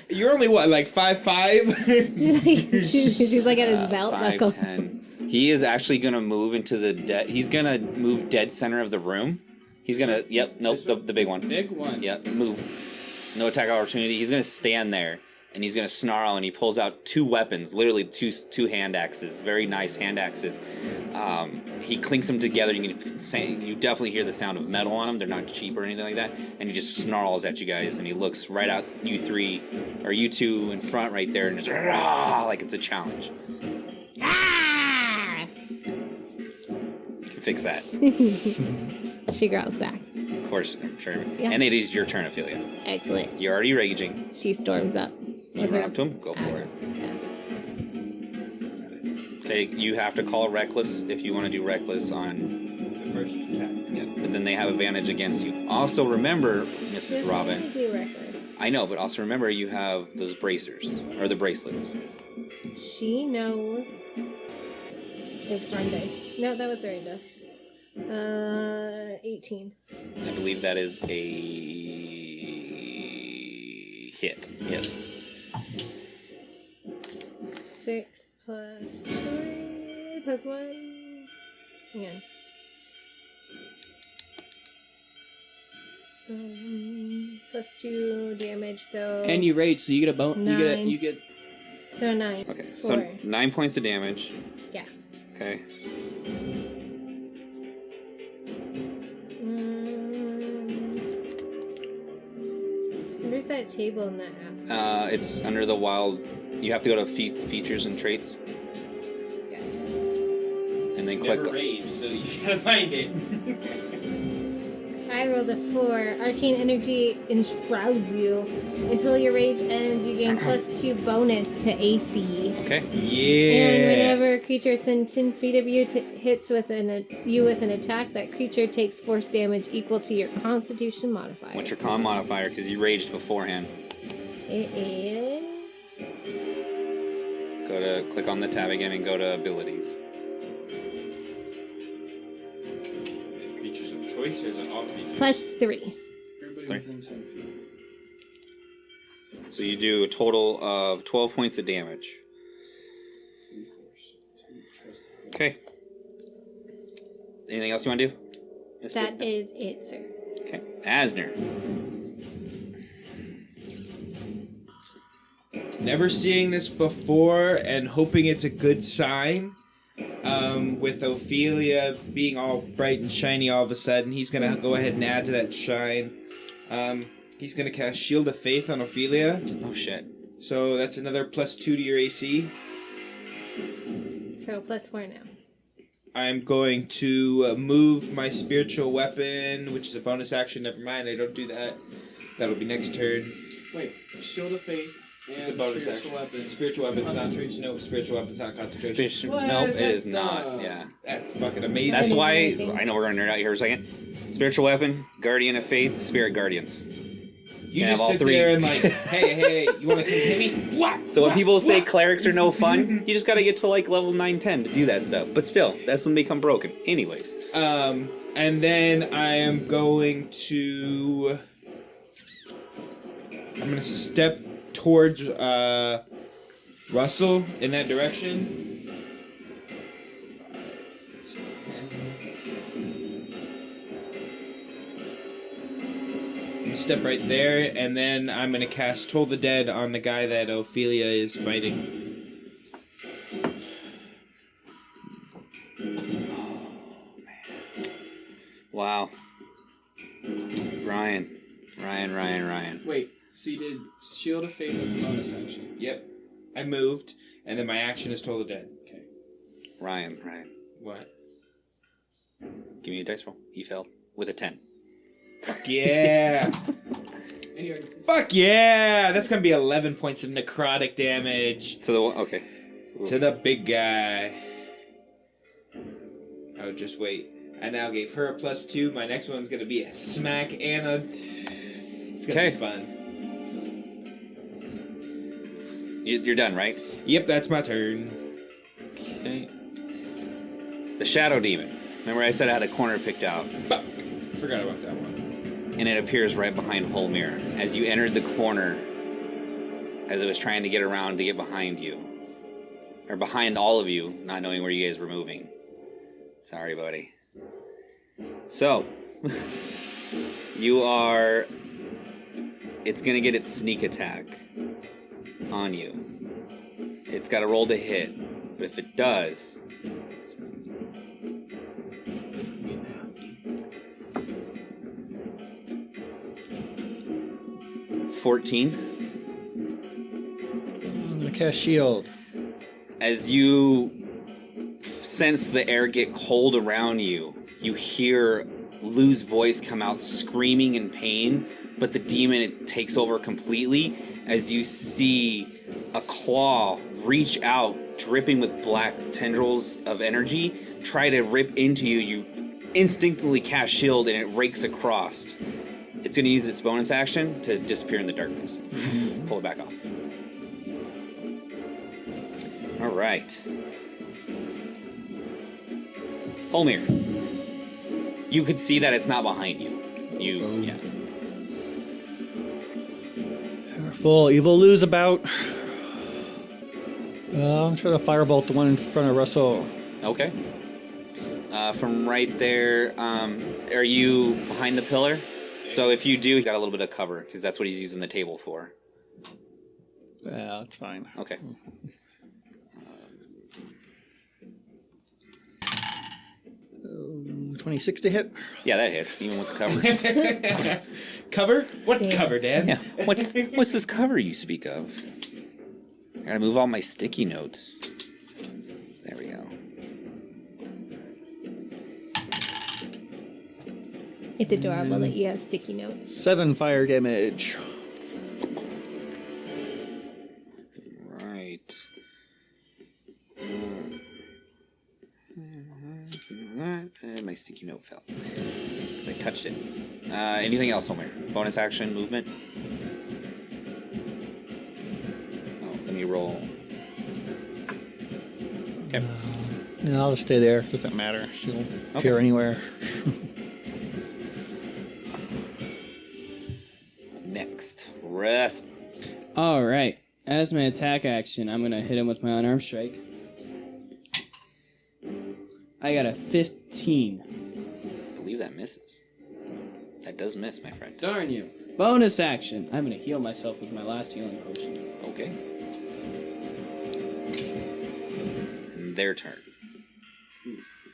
You're only what, like 5'5"? she's like at his belt 5, buckle. 10. He is actually going to move into the dead... He's going to move dead center of the room. He's going to... Yep, nope, the big one. Big one. Yep, move. No attack opportunity. He's going to stand there, and he's going to snarl, and he pulls out 2 weapons, literally two hand axes, very nice hand axes. He clinks them together. You definitely hear the sound of metal on them. They're not cheap or anything like that. And he just snarls at you guys, and he looks right at you three, or you two in front right there, and just like it's a challenge. Ah! You can fix that. She growls back. Of course, I'm sure. Yeah. And it is your turn, Ophelia. Excellent. You're already raging. She storms up. You run up to him, go for it. Yeah. Okay, you have to call reckless if you want to do reckless on... The first attack. Yeah, but then they have advantage against you. Also remember, Mrs. Robin. Do reckless. I know, but also remember you have those bracers, or the bracelets. She knows. Oops, wrong dice. No, that was the right dice. 18. I believe that is a hit. Yes. 6 plus 3 plus 1. Hang on. Plus 2 damage, so. And you rage, so you get a bone. Nine. You get. So 9. Okay, 4. so 9 points of damage. Yeah. Okay. Where's that table in that app? It's under the wild. You have to go to features and traits, Gotcha. and then click. Never rage, so you gotta find it. I rolled a 4. Arcane energy enshrouds you. Until your rage ends, you gain plus 2 bonus to AC. Okay. Yeah. And whenever a creature within 10 feet of you hits with you with an attack, that creature takes force damage equal to your Constitution modifier. What's your con modifier? Because you raged beforehand. It is. Go to click on the tab again and go to abilities. Creatures of choice, or is it all creatures? Plus 3. Everybody Sorry. within 10 feet. So you do a total of 12 points of damage. Okay. Anything else you want to do? Miss That Bit- is it, sir. Okay. Asner. Never seeing this before and hoping it's a good sign. With Ophelia being all bright and shiny all of a sudden, he's gonna go ahead and add to that shine. He's gonna cast Shield of Faith on Ophelia. Oh shit. So that's another plus 2 to your AC. So plus 4 now. I'm going to move my spiritual weapon, which is a bonus action. Never mind, I don't do that. That'll be next turn. Wait, Shield of Faith and It's a bonus spiritual action. weapon. Spiritual weapon's not. Concentration. No, spiritual weapon's not concentration. Nope, it is What? not. Yeah. That's fucking amazing. That's Isn't it why amazing? I know we're gonna nerd out here for a second. Spiritual weapon, Guardian of Faith, Spirit Guardians. You Can just have all sit three. there and like, hey, you want to come hit me? What? So when What? people say What? clerics are no fun, you just gotta get to like level 9, 10 to do that stuff. But still, that's when they become broken. Anyways. And then I am going to. I'm gonna step towards Russell in that direction. I'm gonna step right there, and then I'm gonna cast Toll the Dead on the guy that Ophelia is fighting. Wow. Ryan. Wait, so you did Shield of Faith as a bonus action. Yep. I moved, and then my action is Toll the Dead. Okay. Ryan. What? Give me a dice roll. He failed. With a 10. Fuck yeah! Fuck yeah! That's gonna be 11 points of necrotic damage So the one, okay. to the big guy. Oh, just wait. I now gave her a +2. My next one's gonna be a smack and a. It's gonna Okay. be fun. You're done, right? Yep, that's my turn. Okay. The Shadow Demon. Remember I said I had a corner picked out, Fuck! Forgot about that one. and it appears right behind Holmir. As you entered the corner, as it was trying to get around to get behind you, or behind all of you, not knowing where you guys were moving. Sorry, buddy. So, you are... It's going to get its sneak attack on you. It's got to roll to hit, but if it does... This could be nasty. 14. I'm gonna cast shield. As you sense the air get cold around you, you hear Lou's voice come out screaming in pain, but the demon it takes over completely as you see a claw reach out, dripping with black tendrils of energy, try to rip into you. You instinctively cast shield and it rakes across. It's going to use its bonus action to disappear in the darkness. Pull it back off. All right. Holmir. You could see that it's not behind you. Yeah. Full evil lose about. I'm trying to firebolt the one in front of Russell. Okay. From right there, are you behind the pillar? So if you do, you got a little bit of cover, because that's what he's using the table for. Yeah, that's fine. Okay. 26 to hit. Yeah, that hits, even with the cover. Cover? What cover, Dan? Yeah. What's this cover you speak of? I gotta move all my sticky notes. There we go. It's adorable that you have sticky notes. 7 fire damage. Right. My sticky note fell. Because I touched it. Anything else, Homer? Bonus action, movement? Oh, let me roll. Okay. No, I'll just stay there. Doesn't matter. She'll appear anywhere. Next. Rasp. Alright. As my attack action, I'm going to hit him with my unarmed strike. I got a 15. I believe that misses. That does miss, my friend. Darn you. Bonus action. I'm going to heal myself with my last healing potion. Okay. Their turn.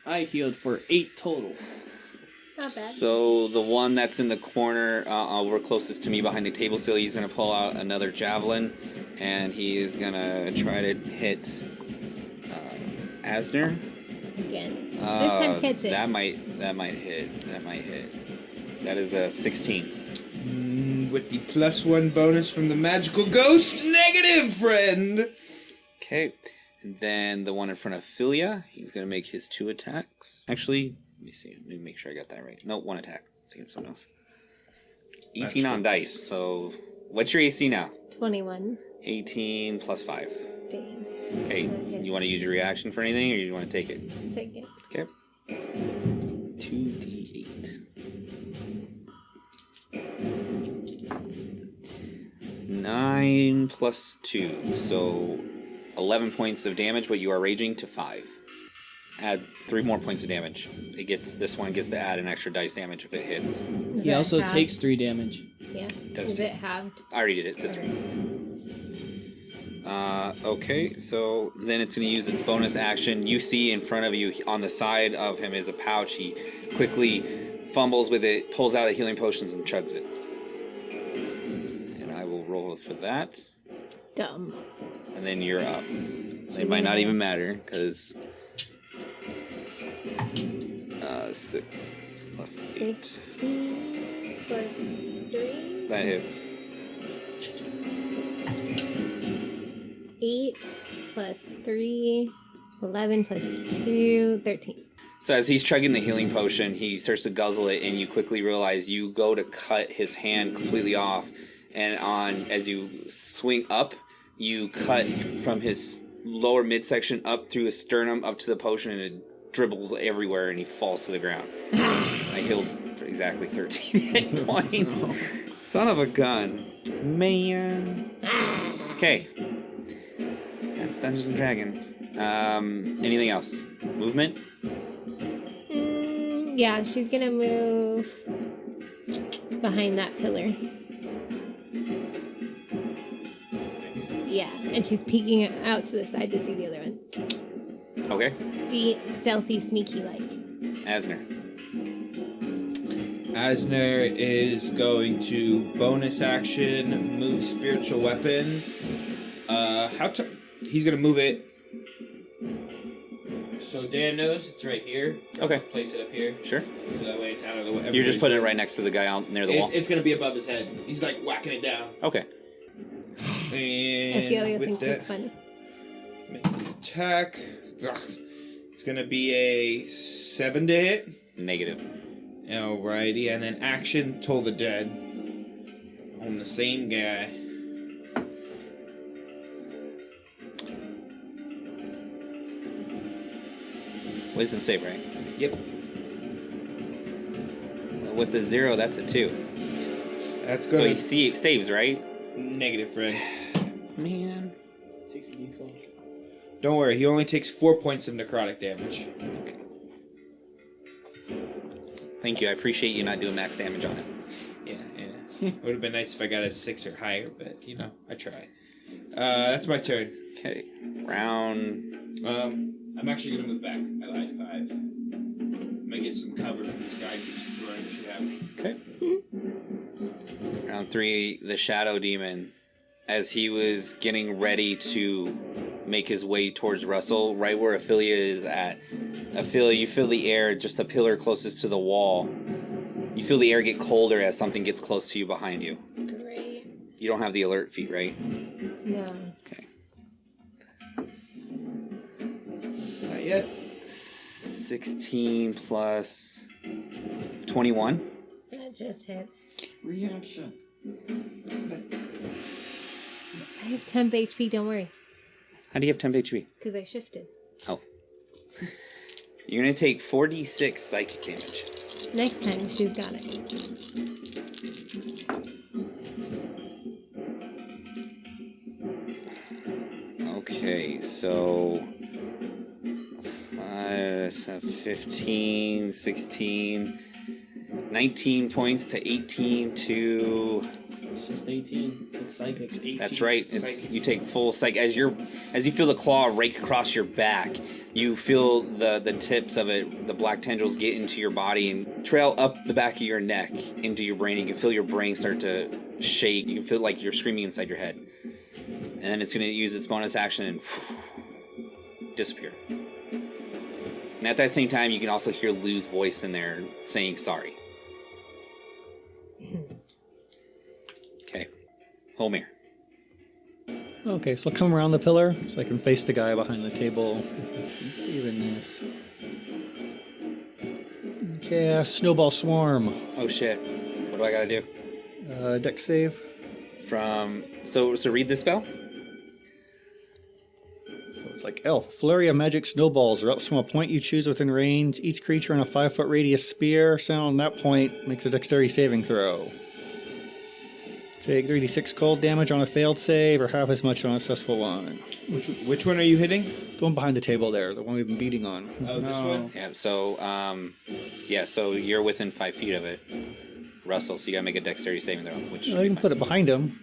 I healed for 8 total. Not bad. So the one that's in the corner, we're closest to me behind the table still, he's going to pull out another javelin, and he is going to try to hit Asner. Again. This time catch it. That might hit. That is a 16. With the +1 bonus from the magical ghost, negative, friend! Okay. And then the one in front of Philia, he's going to make his 2 attacks. Actually, let me see. Let me make sure I got that right. No, 1 attack. Thinking of something else. 18 on dice. So, what's your AC now? 21. 18 plus 5. Dang. Okay, you want to use your reaction for anything, or you want to take it? Take it. Okay. 2d8. 9 plus 2, so 11 points of damage, but you are raging to 5. Add 3 more points of damage. This one gets to add an extra dice damage if it hits. Is He that also halved? takes 3 damage. Yeah. Does Is too. it halved? I already did it. That's okay, so then it's going to use its bonus action. You see in front of you on the side of him is a pouch. He quickly fumbles with it, pulls out a healing potions, and chugs it. And I will roll for that. Dumb. And then you're up. It might not even matter, because 6 plus 8. 16 plus 3. That hits. 8 plus 3. 11 plus 2. 13. So as he's chugging the healing potion, he starts to guzzle it, and you quickly realize you go to cut his hand completely off, and as you swing up, you cut from his lower midsection up through his sternum up to the potion, and it dribbles everywhere, and he falls to the ground. I healed for exactly 13 hit points. Son of a gun. Man. Okay. That's Dungeons and Dragons. Anything else? Movement? Yeah, she's gonna move behind that pillar. Yeah, and she's peeking out to the side to see the other one. Okay. Stealthy, sneaky like. Asner. Asner is going to bonus action, move spiritual weapon. He's gonna move it. So Dan knows it's right here. Okay. Place it up here, Sure. so that way it's out of the way. You're just putting it right next to the guy out near the wall. It's gonna be above his head. He's like whacking it down. Okay. And Ophelia with thinks that, it's funny. make an attack. Ugh. It's gonna be a 7 to hit. Negative. Alrighty, and then action, Toll the Dead. On the same guy. Wisdom save, right? Yep. With the 0, that's a 2. That's So gonna he saves, right? negative, Fred. Man. Takes a d12. Don't worry, he only takes 4 points of necrotic damage. Thank you. I appreciate you not doing max damage on it. Yeah. It would have been nice if I got a 6 or higher, but I tried. That's my turn. Okay. Round. I'm actually gonna move back. I lied, 5. I'm gonna get some cover from this guy who's running shit at me. Okay. Round 3, the Shadow Demon. As he was getting ready to make his way towards Russell, right where Ophelia is at. Ophelia, you feel the air, just the pillar closest to the wall. You feel the air get colder as something gets close to you behind you. Great. You don't have the alert feat, right? No. Okay. Not yet. 16 plus 21. That just hits. Reaction. I have temp HP, don't worry. How do you have temp HP? Because I shifted. Oh. You're going to take 4d6 psychic damage. Next time, she's got it. Okay, so 15, 16, 19 points to 18 to... It's just 18. It's psychic. It's 18. That's right. You take full psych as you feel the claw rake across your back. You feel the tips of it, the black tendrils get into your body and trail up the back of your neck into your brain. You can feel your brain start to shake. You can feel like you're screaming inside your head. And then it's going to use its bonus action and disappear. And at that same time, you can also hear Lou's voice in there saying sorry. Okay. Holmir. Okay, so I'll come around the pillar so I can face the guy behind the table. Even this. Okay, snowball swarm. Oh shit. What do I gotta do? Dex save. So read the spell. So it's like elf. Flurry of magic snowballs erupts from a point you choose within range. Each creature in a 5-foot radius spear sound on that point makes a dexterity saving throw. Take 3d6 cold damage on a failed save, or half as much on a successful one. Which one are you hitting? The one behind the table there, the one we've been beating on. Oh, this one? Yeah. So so you're within 5 feet of it, Russell. So you gotta make a dexterity saving throw. Which I can put it behind him.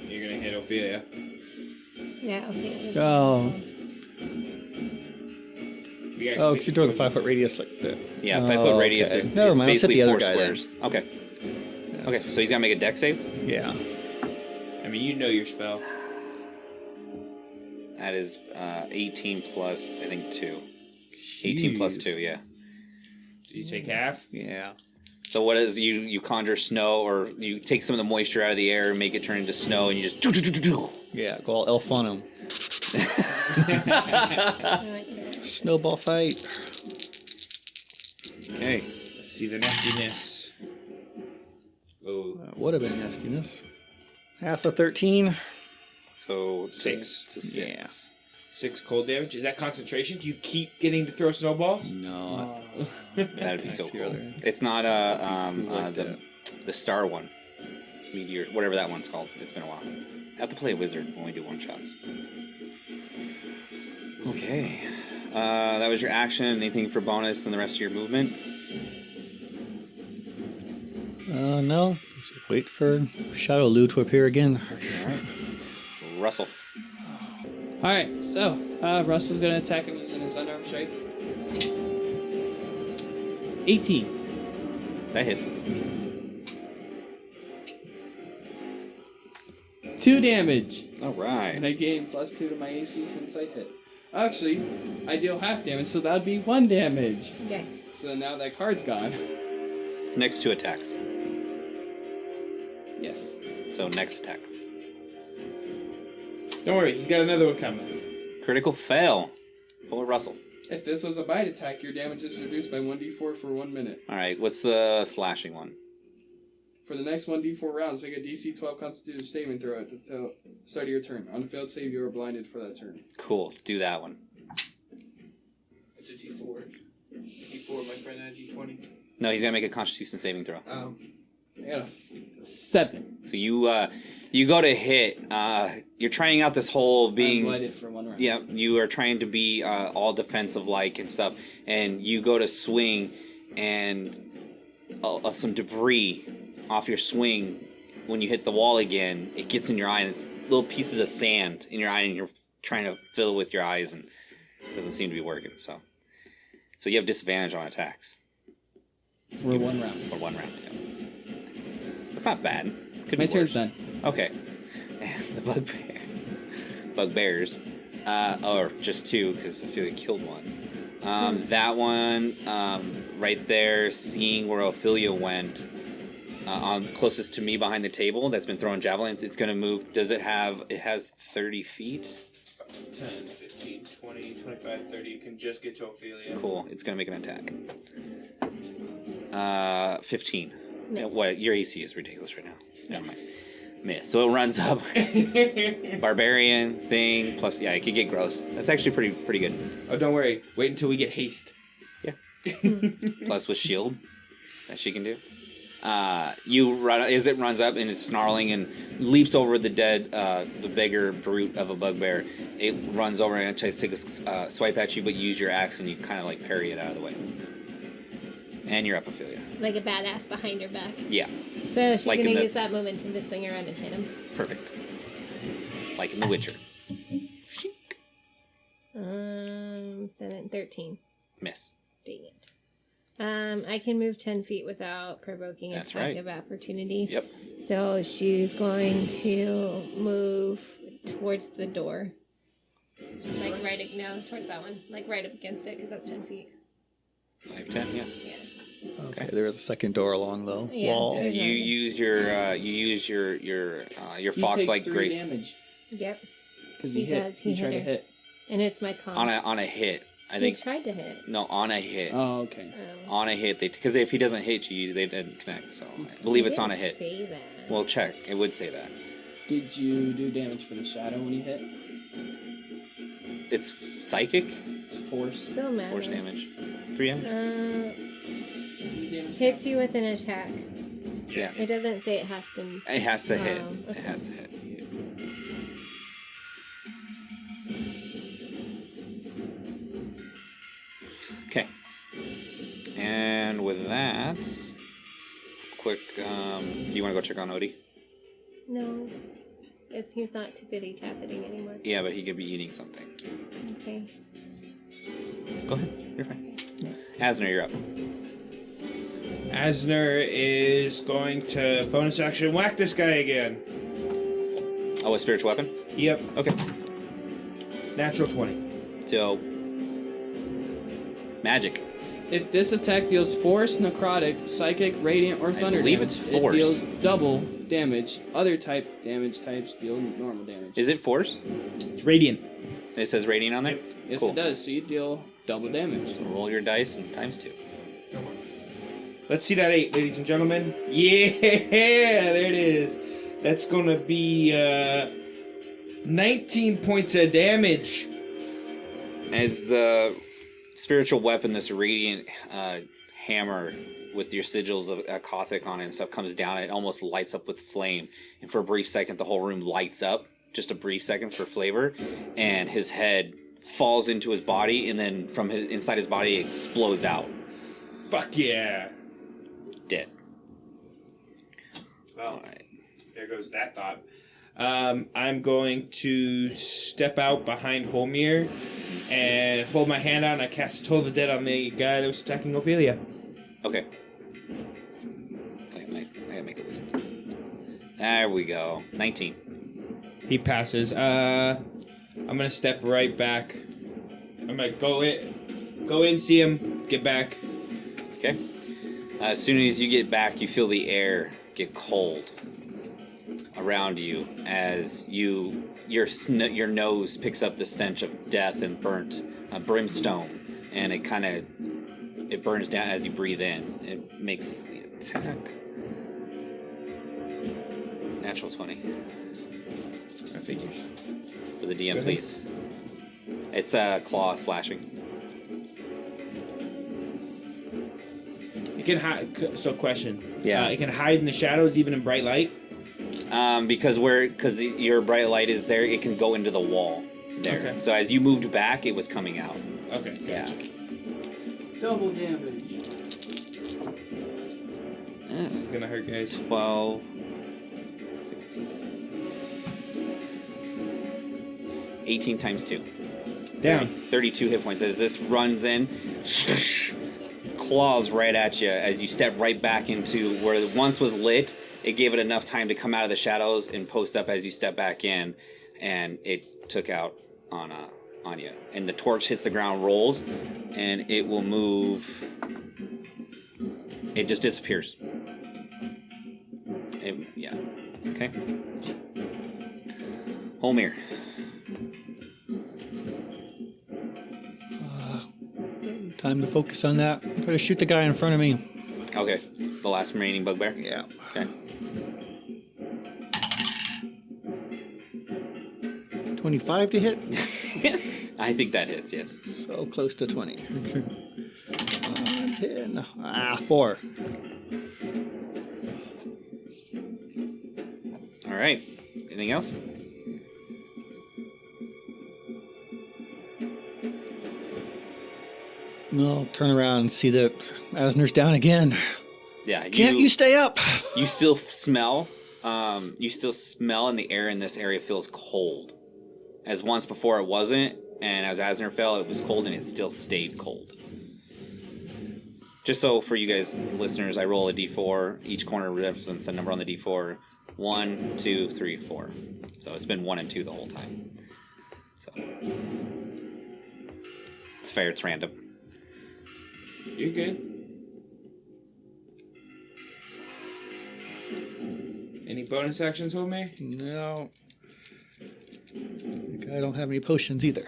You're gonna hit Ophelia. Yeah, okay. Oh, Oh, because you're doing a 5-foot radius like that. Yeah, 5-foot radius is, Never is mind, let's hit basically the other 4 guy then. squares. Okay. Okay, so he's got to make a dex save. Yeah. I mean, you know your spell. That is 18 plus, I think, 2. 18 plus 2, yeah. Do you take half? Yeah. So what is, you conjure snow, or you take some of the moisture out of the air and make it turn into snow, and you just... Yeah, go all elf on him. Snowball fight. Okay. Let's see the nastiness. Oh, Would have been nastiness. Half of 13. So 6. to 6. 6 cold damage. Is that concentration? Do you keep getting to throw snowballs? No. That'd be so That's the cool. other- It's not like the star one. Meteor, whatever that one's called. It's been a while. I have to play a wizard when we do one-shots. Okay. That was your action. Anything for bonus and the rest of your movement? No. Just wait for Shadow Lou to appear again. Alright. Russell. Alright, so Russell's gonna attack him using his unarmed strike. 18. That hits. 2 damage. Alright. And I gain +2 to my AC since I hit. Actually, I deal half damage, so that would be 1 damage. Yes. So now that card's gone. It's next 2 attacks. Yes. So next attack. Don't worry, he's got another one coming. Critical fail. Pull a Russell. If this was a bite attack, your damage is reduced by 1d4 for 1 minute. Alright, what's the slashing one? For the next 1d4 rounds, make a DC 12 Constitution saving throw at the start of your turn. On a failed save, you are blinded for that turn. Cool. Do that one. It's a D4. D4, my friend, a D20. No, he's gonna make a Constitution saving throw. Oh. I got a 7. So you go to hit. You're trying out this whole I'm being. blinded for 1 round. Yeah, you are trying to be all defensive like and stuff, and you go to swing, and some debris off your swing. When you hit the wall again, it gets in your eye, and it's little pieces of sand in your eye, and you're trying to fill with your eyes, and it doesn't seem to be working. So you have disadvantage on attacks For 1 round. for 1 round. Yeah. That's not bad. Could My be turn's worse. done. Okay. The bugbears. Or just 2, because I feel like I killed one. That one, right there, seeing where Ophelia went, on closest to me behind the table, that's been throwing javelins, it's going to move. Does it have, it has 30 feet? 10, 15, 20, 25, 30. You can just get to Ophelia. Cool. It's going to make an attack. 15. Miss. What? Your AC is ridiculous right now. Never mind. Miss. So it runs up. Barbarian thing plus, yeah, it could get gross. That's actually pretty good. Oh, don't worry. Wait until we get haste. Yeah. Plus with shield that she can do. You run as it runs up and it's snarling and leaps over the dead, the bigger brute of a bugbear. It runs over and tries to take a swipe at you, but you use your axe and you kind of like parry it out of the way. And you're up, Ophelia. Like a badass behind her back. Yeah, So she's Like in gonna the- use that momentum to swing around and hit him. perfect. Like in The Witcher. 13. Miss. Dang it. I can move 10 feet without provoking That's attack right. of opportunity. Yep. So she's going to move towards the door. Like towards that one. Like right up against it, because that's 10 feet. 5, 10, yeah. Yeah. Okay, there is a second door along the Yeah. wall. There's You use your He fox-like takes 3 grace damage Yep. because He he hit. does, He he tried hit to her. hit. And it's my con. on a hit. I He think tried to hit. no on a hit. Oh, okay. On a hit, because if he doesn't hit you, they didn't connect. So I believe it's on a hit. Say that. Well, check. It would say that. Did you do damage for the shadow when you hit? It's psychic. It's force. So mad. Force damage. 3 damage. Hits you with an attack. Yeah. It doesn't say it has to. It has to hit. okay. It has to hit. Okay. And with that, quick, do you want to go check on Odie? No. He's not tippity tapping anymore. Yeah, but he could be eating something. Okay. Go ahead. You're fine. Asner, you're up. Asner is going to bonus action whack this guy again. Oh, a spiritual weapon? Yep. Okay. Natural 20. So, magic. If this attack deals force, necrotic, psychic, radiant, or thunder believe damage, it's force. it deals double damage. Other damage types deal normal damage. Is it force? It's radiant. It says radiant on there? Yes, Cool. it does. So you deal double damage. So roll your dice and times 2. Let's see that 8, ladies and gentlemen. Yeah, there it is. That's going to be 19 points of damage. As the spiritual weapon, this radiant hammer with your sigils of Gothic on it and stuff comes down, it almost lights up with flame. And for a brief second, the whole room lights up. Just a brief second for flavor. And his head falls into his body, and then from inside his body, it explodes out. Fuck yeah. Dead. Well, there goes that thought. I'm going to step out behind Holmir and hold my hand out, and I cast Toll the Dead on the guy that was attacking Ophelia. Okay. I gotta make a wisdom. There we go. 19. He passes. I'm gonna step right back. I'm gonna go in, see him, get back. Okay. As soon as you get back, you feel the air get cold around you as your nose picks up the stench of death and burnt brimstone, and it burns down as you breathe in. It makes the attack. Natural 20 I figures. for the DM, Go ahead. please. It's claw slashing. It can hide. So, question. Yeah. It can hide in the shadows, even in bright light. Because your bright light is there, it can go into the wall there. Okay. So as you moved back, it was coming out. Okay. Gotcha. Yeah. Double damage. This is gonna hurt, guys. 12, 16, 18 times 2. Down. 32 hit points. As this runs in, claws right at you as you step right back into where it once was lit. It gave it enough time to come out of the shadows and post up as you step back in, and it took out on you. And the torch hits the ground, rolls, and it will move. It just disappears. Yeah. Okay. Holmir. Time to focus on that. Try to shoot the guy in front of me. Okay. The last remaining bugbear? Yeah. Okay. 25 to hit. I think that hits, yes. So close to 20. 10. 4. All right. Anything else? I'll turn around and see that Asner's down again. Yeah. Can't you stay up? You still smell. You still smell, and the air in this area feels cold. As once before it wasn't, and as Asner fell, it was cold, and it still stayed cold. Just so for you guys, listeners, I roll a d4. Each corner represents a number on the d4. 1, 2, 3, 4. So it's been 1 and 2 the whole time. So it's fair. It's random. You're good. Any bonus actions, Holmir? No. I don't have any potions either.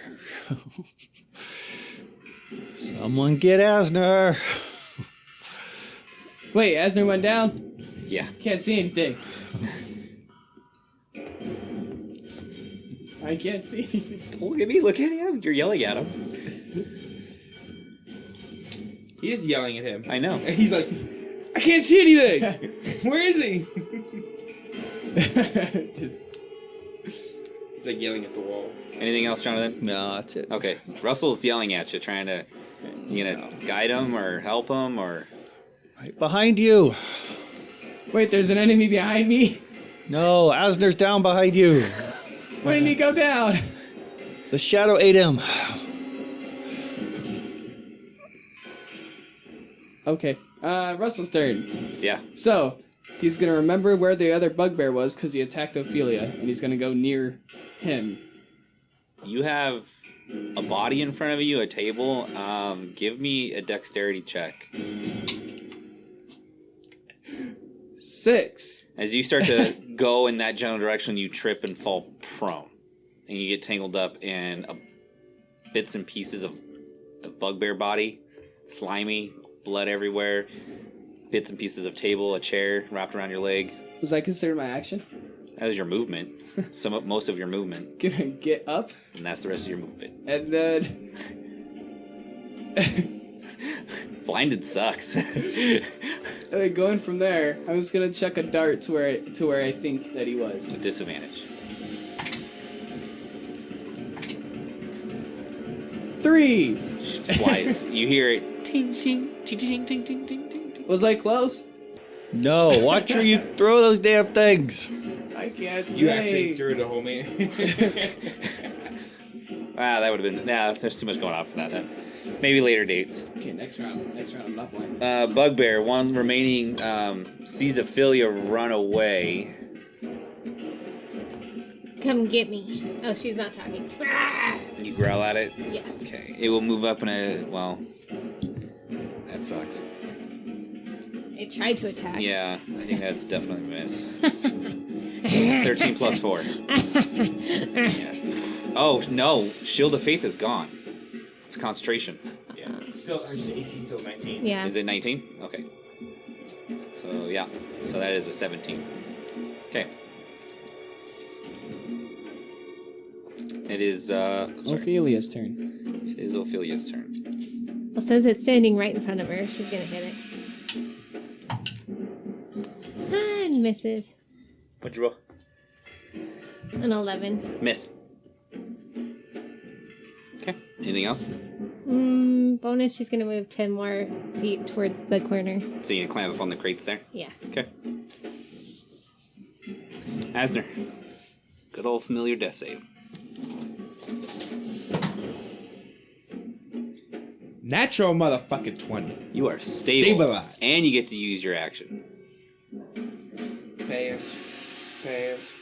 Someone get Asner. Wait, Asner went down? Yeah. Can't see anything. I can't see anything. Look at me. Look at him. You're yelling at him. He is yelling at him. I know. He's like, I can't see anything. Where is he? Just- He's like yelling at the wall. Anything else, Jonathan? No, that's it. Okay. Russell's yelling at you, trying to, you gonna guide him or help him or... Right behind you. Wait, there's an enemy behind me? No, Asner's down behind you. Why didn't he go down? The shadow ate him. Okay, Russell's turn. Yeah. So, he's gonna remember where the other bugbear was because he attacked Ophelia, and he's gonna go near him. You have a body in front of you, a table. Give me a dexterity check. 6. As you start to go in that general direction, you trip and fall prone. And you get tangled up in bits and pieces of bugbear body. Slimy, blood everywhere. Bits and pieces of table, a chair wrapped around your leg. Was that considered my action? That is your movement. Most of your movement. Gonna get up, And that's the rest of your movement. and then... Blinded sucks. And then going from there, I was gonna chuck a dart to where I think that he was. With disadvantage. 3. Flies. You hear it ting ting ting ting ting ting ting ting ting. Was I close? No, watch where you throw those damn things. I can't say. You actually threw it a whole man. That would have been... Nah, there's too much going on for that. Maybe later dates. Okay, next round. Next round, I'm not playing. Bugbear, one remaining, sees Ophelia run away. Come get me. Oh, she's not talking. You growl at it? Yeah. Okay. It will move up in a... Well... That sucks. It tried to attack. Yeah, I think that's definitely a miss. 13 plus 4. Yeah. Oh, no. Shield of Faith is gone. It's concentration. Yeah. Still, AC still 19. Yeah. Is it 19? Okay. So, yeah. So that is a 17. Okay. It is, sorry. Ophelia's turn. It is Ophelia's turn. Well, since it's standing right in front of her, she's gonna hit it. And misses. What'd you roll? An 11. Miss. Okay. Anything else? Bonus, she's gonna move 10 more feet towards the corner. So you can climb up on the crates there? Yeah. Okay. Asner. Good old familiar death save. Natural motherfucking 20. You are stable. Stabilized. And you get to use your action. Pass. Pass.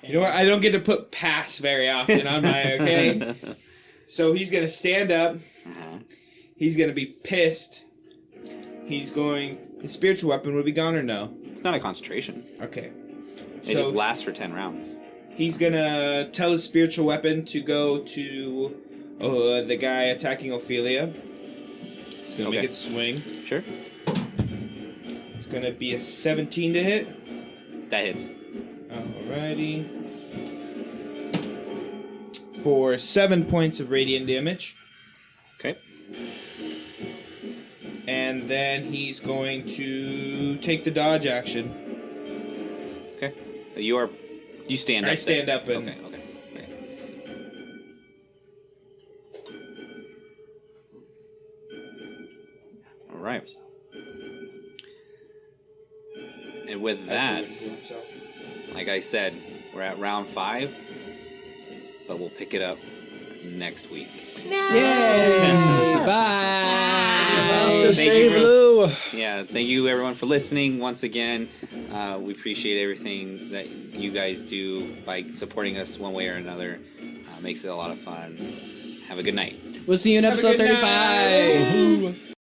You know what? I don't get to put pass very often on my, okay? So he's going to stand up. Uh-huh. He's going to be pissed. He's going... His spiritual weapon would be gone or no? It's not a concentration. Okay. It just lasts for 10 rounds. He's going to tell his spiritual weapon to go to the guy attacking Ophelia. He's going to make it swing. Sure. It's going to be a 17 to hit. That hits. Alrighty. For 7 points of radiant damage. Okay. And then he's going to take the dodge action. Okay. You stand up. I stand up and... Okay. All right. And with that, like I said, we're at round 5, but we'll pick it up next week. No. Yay! Bye. Have to Thank save you. Lou. Yeah, thank you everyone for listening once again. We appreciate everything that you guys do by supporting us one way or another. Makes it a lot of fun. Have a good night. We'll see you in Have a episode good 35. night.